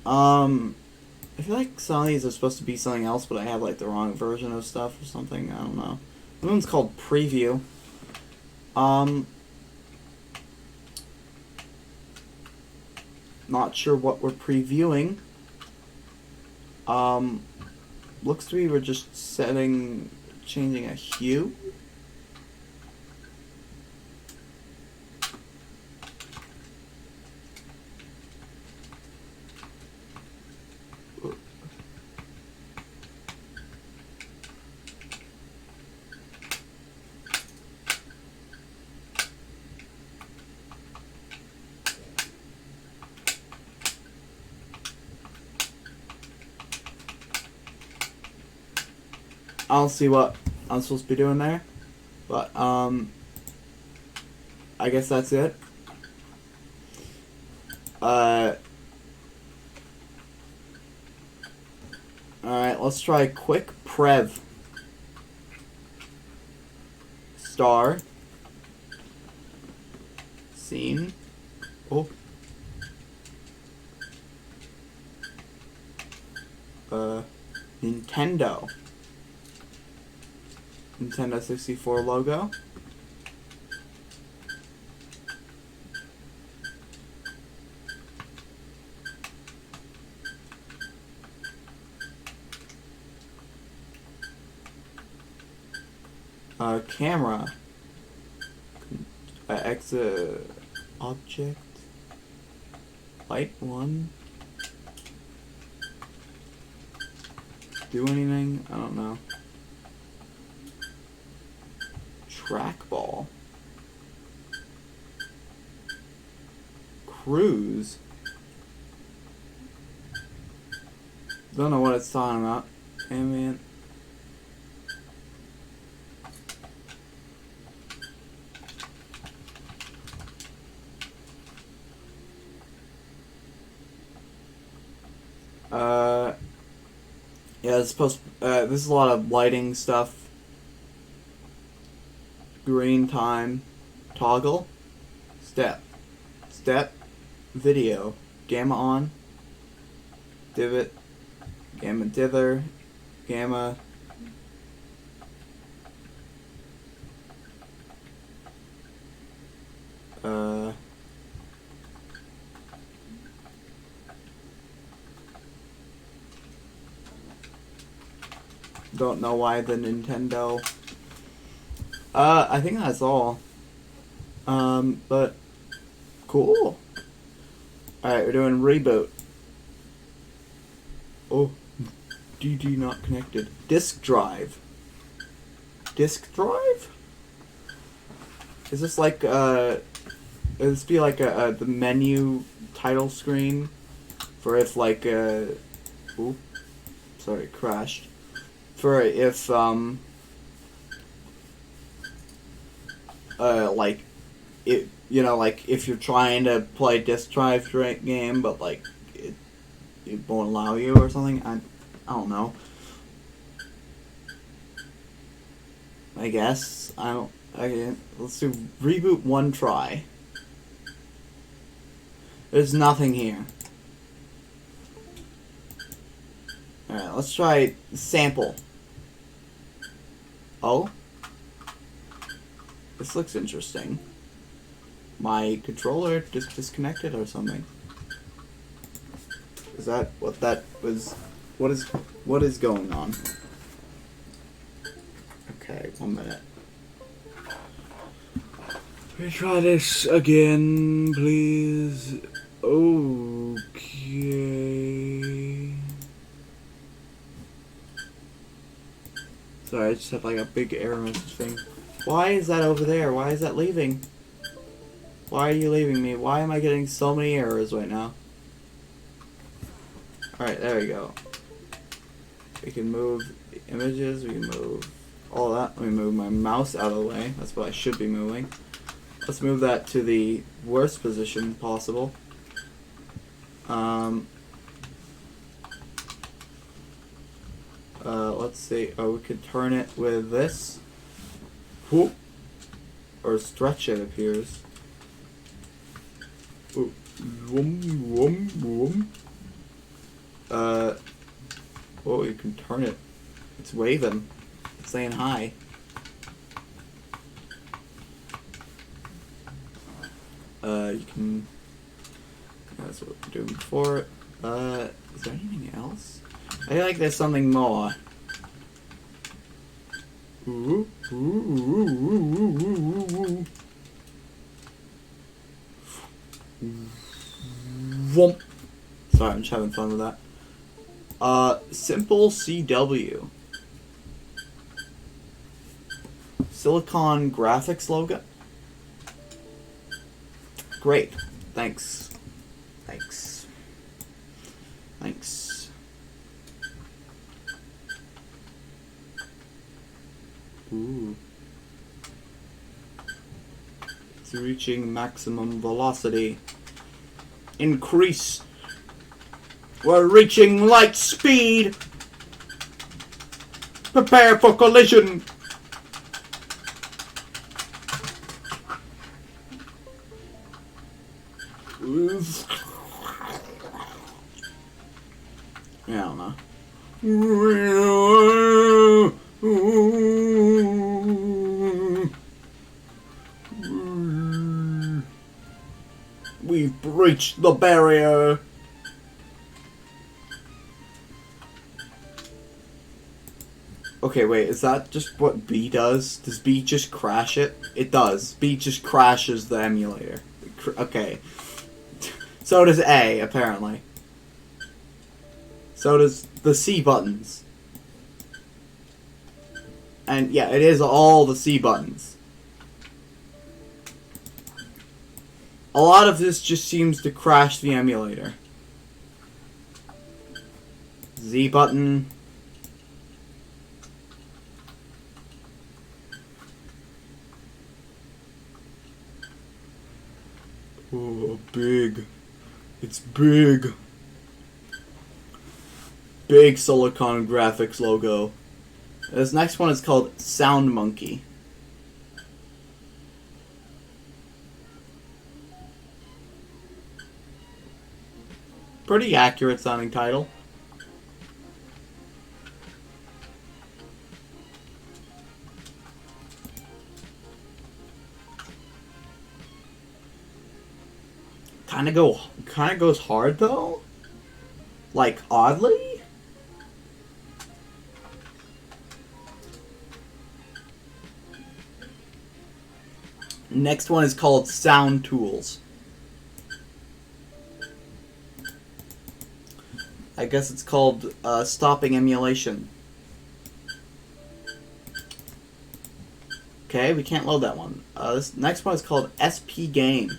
I feel like some of these are supposed to be something else, but I have like the wrong version of stuff or something. I don't know. This one's called preview. Not sure what we're previewing. Looks to me we're just changing a hue. I don't see what I'm supposed to be doing there, but I guess that's it. Alright, let's try quick prev. Star. Scene. Oh. Nintendo. Nintendo 64 logo. Camera. Object. Light 1. Do anything? I don't know. Trackball. Cruise. Don't know what it's talking about. Ambient. Yeah, it's supposed to, this is a lot of lighting stuff. Green time. Toggle. Step. Step. Video. Gamma on. Divot. Gamma dither. Gamma. Don't know why the Nintendo. I think that's all. But cool. Alright, we're doing reboot. Oh, DD not connected. Disk drive. Disk drive? Is this like would this be like the menu title screen for if like ooh, sorry, crashed. For if like it, you know, like if you're trying to play disk drive game, but like it won't allow you or something. I don't know. I guess I don't. Okay, let's do reboot one try. There's nothing here. Alright, let's try sample. Oh? This looks interesting. My controller just disconnected or something. Is that what that was? What is going on? Okay, 1 minute. Let me try this again, please. Okay. Sorry, I just have like a big error message thing. Why is that over there? Why is that leaving? Why are you leaving me? Why am I getting so many errors right now? Alright, there we go. We can move the images, we can move all that. Let me move my mouse out of the way. That's what I should be moving. Let's move that to the worst position possible. Let's see. Oh, we could turn it with this. Whoop. Or stretch it appears. Ooh. Vroom, vroom, vroom. Oh, you can turn it. It's waving. It's saying hi. You can... That's what we're doing before. Is there anything else? I feel like there's something more. Ooh, ooh, ooh, ooh, ooh, ooh. Whoomp. Sorry, I'm just having fun with that. Simple CW. Silicon graphics logo. Great. Thanks. Thanks. Thanks. Ooh. It's reaching maximum velocity. Increase. We're reaching light speed. Prepare for collision. Yeah, I don't know. We've breached the barrier. Okay, wait, is that just what B does? Does B just crash it? It does. B just crashes the emulator. Okay. So does A, apparently. So does the C buttons. And yeah, it is all the C buttons. A lot of this just seems to crash the emulator. Z button. Oh, big. It's big. Big Silicon graphics logo. This next one is called Sound Monkey. Pretty accurate sounding title. Kinda goes hard though. Like oddly. Next one is called Sound Tools. I guess it's called Stopping Emulation. Okay, we can't load that one. This next one is called SP Game.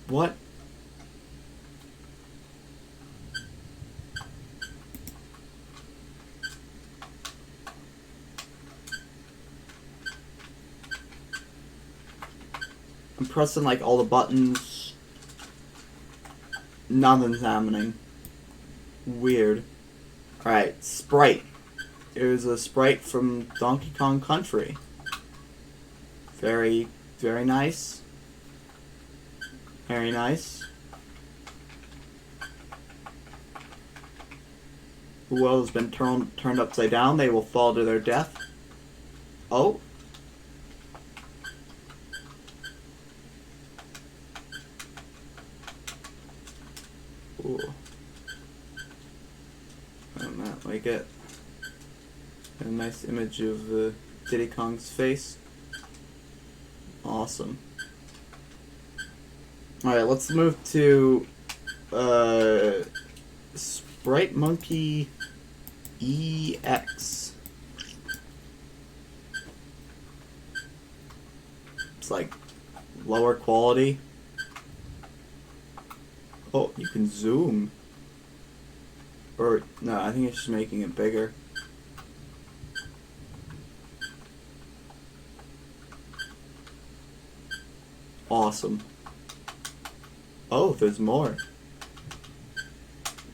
What? I'm pressing like all the buttons. Nothing's happening. Weird. Alright, Sprite. Here's a sprite from Donkey Kong Country. Very, very nice. Very nice. Whoever has been turned upside down, they will fall to their death. Oh. Ooh. And that, like it. A nice image of Diddy Kong's face. Awesome. Alright, let's move to Sprite Monkey EX. It's like lower quality. Oh, you can zoom. Or, no, I think it's just making it bigger. Awesome. Oh, there's more.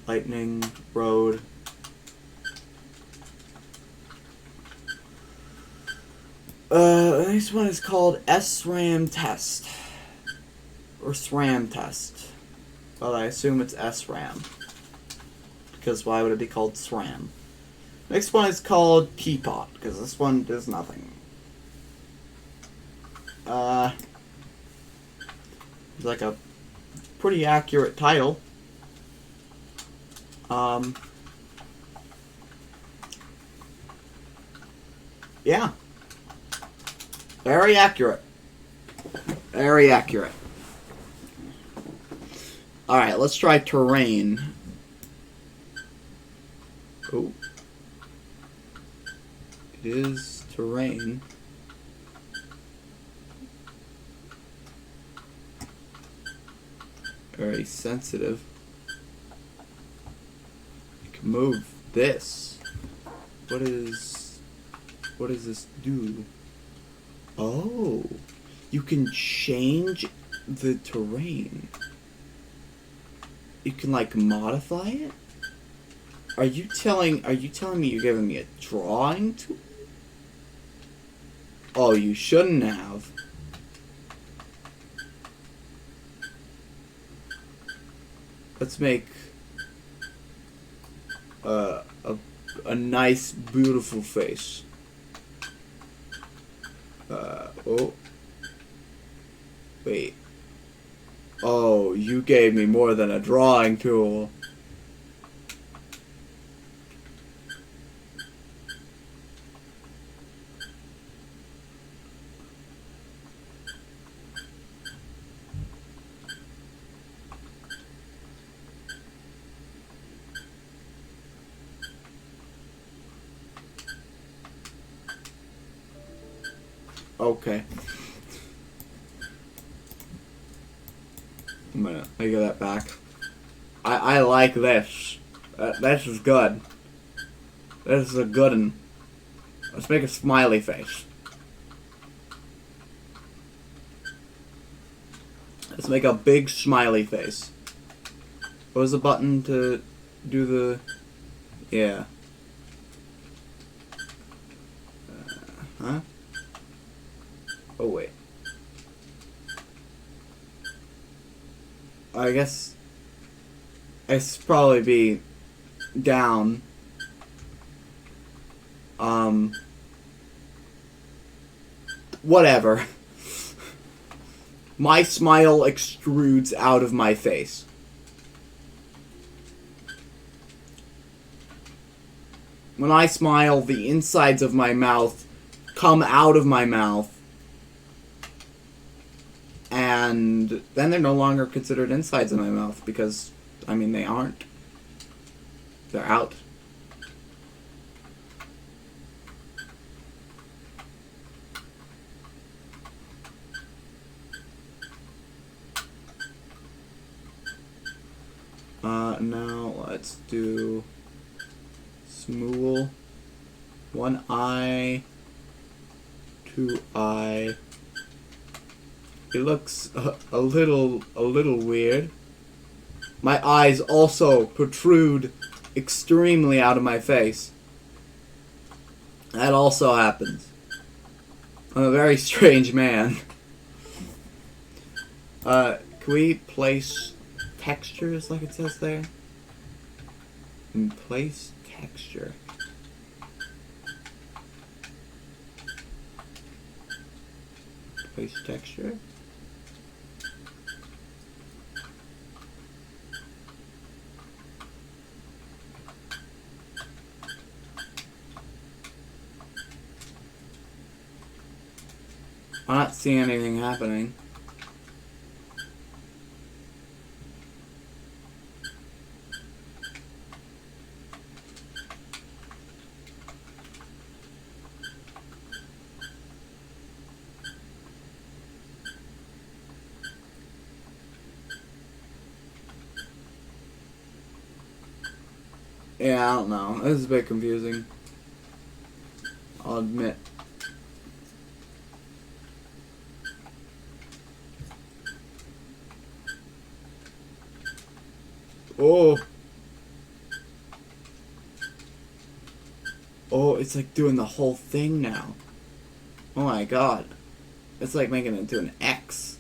Lightning, road. The next one is called SRAM test. Or SRAM test. Well, I assume it's SRAM. Because why would it be called SRAM? Next one is called Teapot, because this one does nothing. It's like a pretty accurate title. Yeah. Very accurate. Very accurate. Alright, let's try terrain. Oh. It is terrain. Very sensitive. You can move this. What does this do? Oh, you can change the terrain. You can like modify it? Are you telling me you're giving me a drawing tool? Oh, you shouldn't have. Let's make a nice, beautiful face. Oh. Wait. Oh, you gave me more than a drawing tool. Okay. I'm gonna give that back. I like this. This is good. This is a good one. Let's make a smiley face. Let's make a big smiley face. What was the button to do the... Yeah. Huh? Oh, wait. I guess it's probably be down. Whatever. My smile extrudes out of my face. When I smile, the insides of my mouth come out of my mouth. And then they're no longer considered insides of my mouth because, I mean, they aren't. They're out. Now let's do Smool. One eye, two eye. It looks a little weird. My eyes also protrude extremely out of my face. That also happens. I'm a very strange man. Can we place textures like it says there? And place texture. Place texture. I'm not seeing anything happening. Yeah, I don't know. This is a bit confusing. I'll admit. Oh. Oh, it's like doing the whole thing now. Oh my god. It's like making it into an X.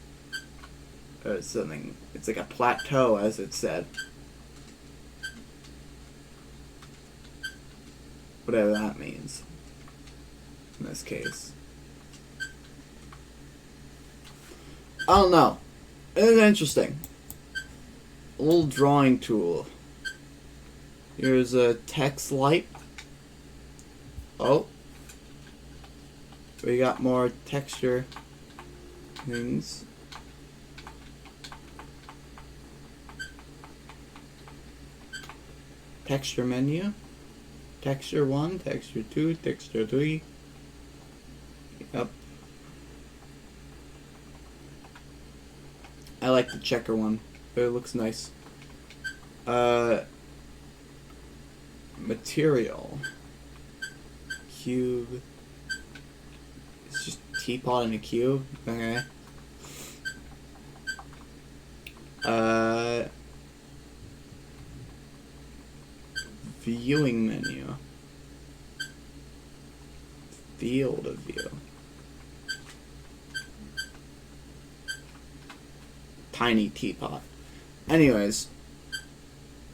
Or something. It's like a plateau, as it said. Whatever that means. In this case. I don't know. It is interesting. A little drawing tool. Here's a text light. Oh. We got more texture things. Texture menu. Texture 1, texture 2, texture 3. Yep. I like the checker one. It looks nice. Material. Cube. It's just teapot and a cube. Okay. Viewing menu. Field of view. Tiny teapot. Anyways,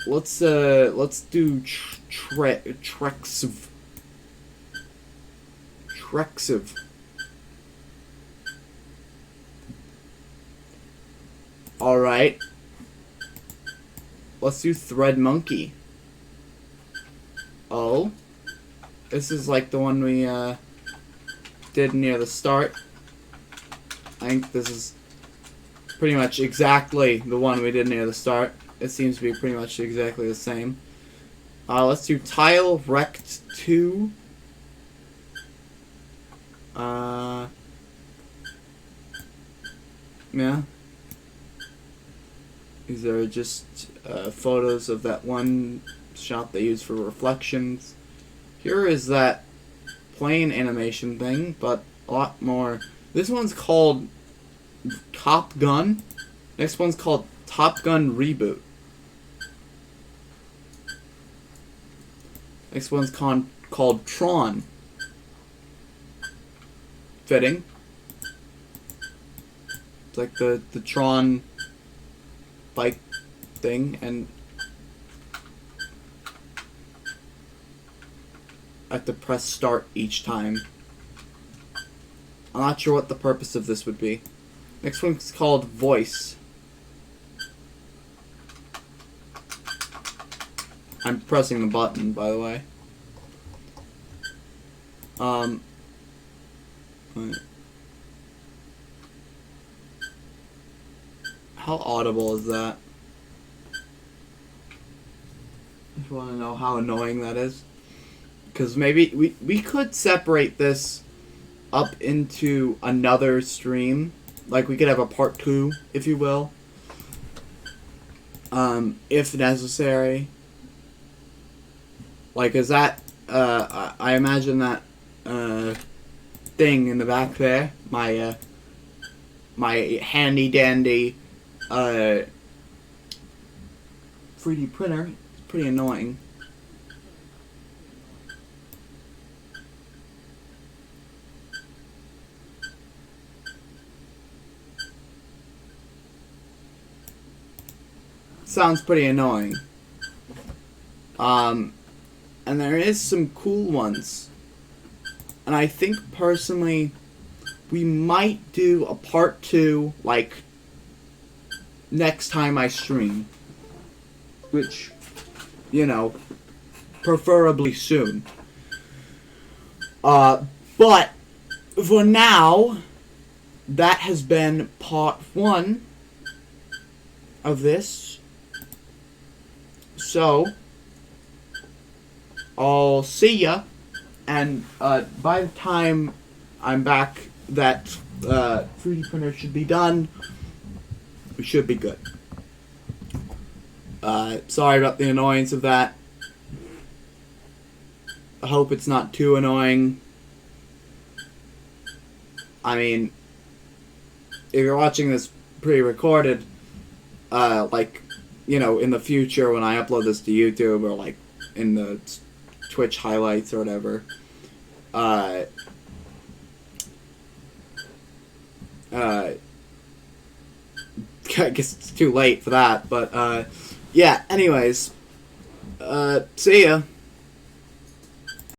let's do Trexive. All right. Let's do Thread Monkey. Oh, this is like the one we did near the start. I think this is pretty much exactly the one we did near the start. It seems to be pretty much exactly the same. Let's do Tile Rect 2. Yeah. These are just photos of that one shot they use for reflections. Here is that plane animation thing, but a lot more. This one's called Top Gun. Next one's called Top Gun Reboot. Next one's called Tron. Fitting. It's like the Tron bike thing, and I have to press start each time. I'm not sure what the purpose of this would be. Next one's called Voice. I'm pressing the button, by the way. How audible is that? I just want to know how annoying that is. Because maybe we could separate this up into another stream. Like, we could have a part 2, if you will. If necessary. Like, is that, I imagine that, thing in the back there, my handy dandy, 3D printer. It's pretty annoying. Sounds pretty annoying. And there is some cool ones. And I think personally we might do a part 2 like next time I stream. Which, you know, preferably soon. But for now, that has been part 1 of this. So, I'll see ya, and by the time I'm back, that 3D printer should be done. We should be good. Sorry about the annoyance of that. I hope it's not too annoying. I mean, if you're watching this pre-recorded, like, you know, in the future when I upload this to YouTube or, like, in the Twitch highlights or whatever, I guess it's too late for that, but, yeah, anyways, see ya.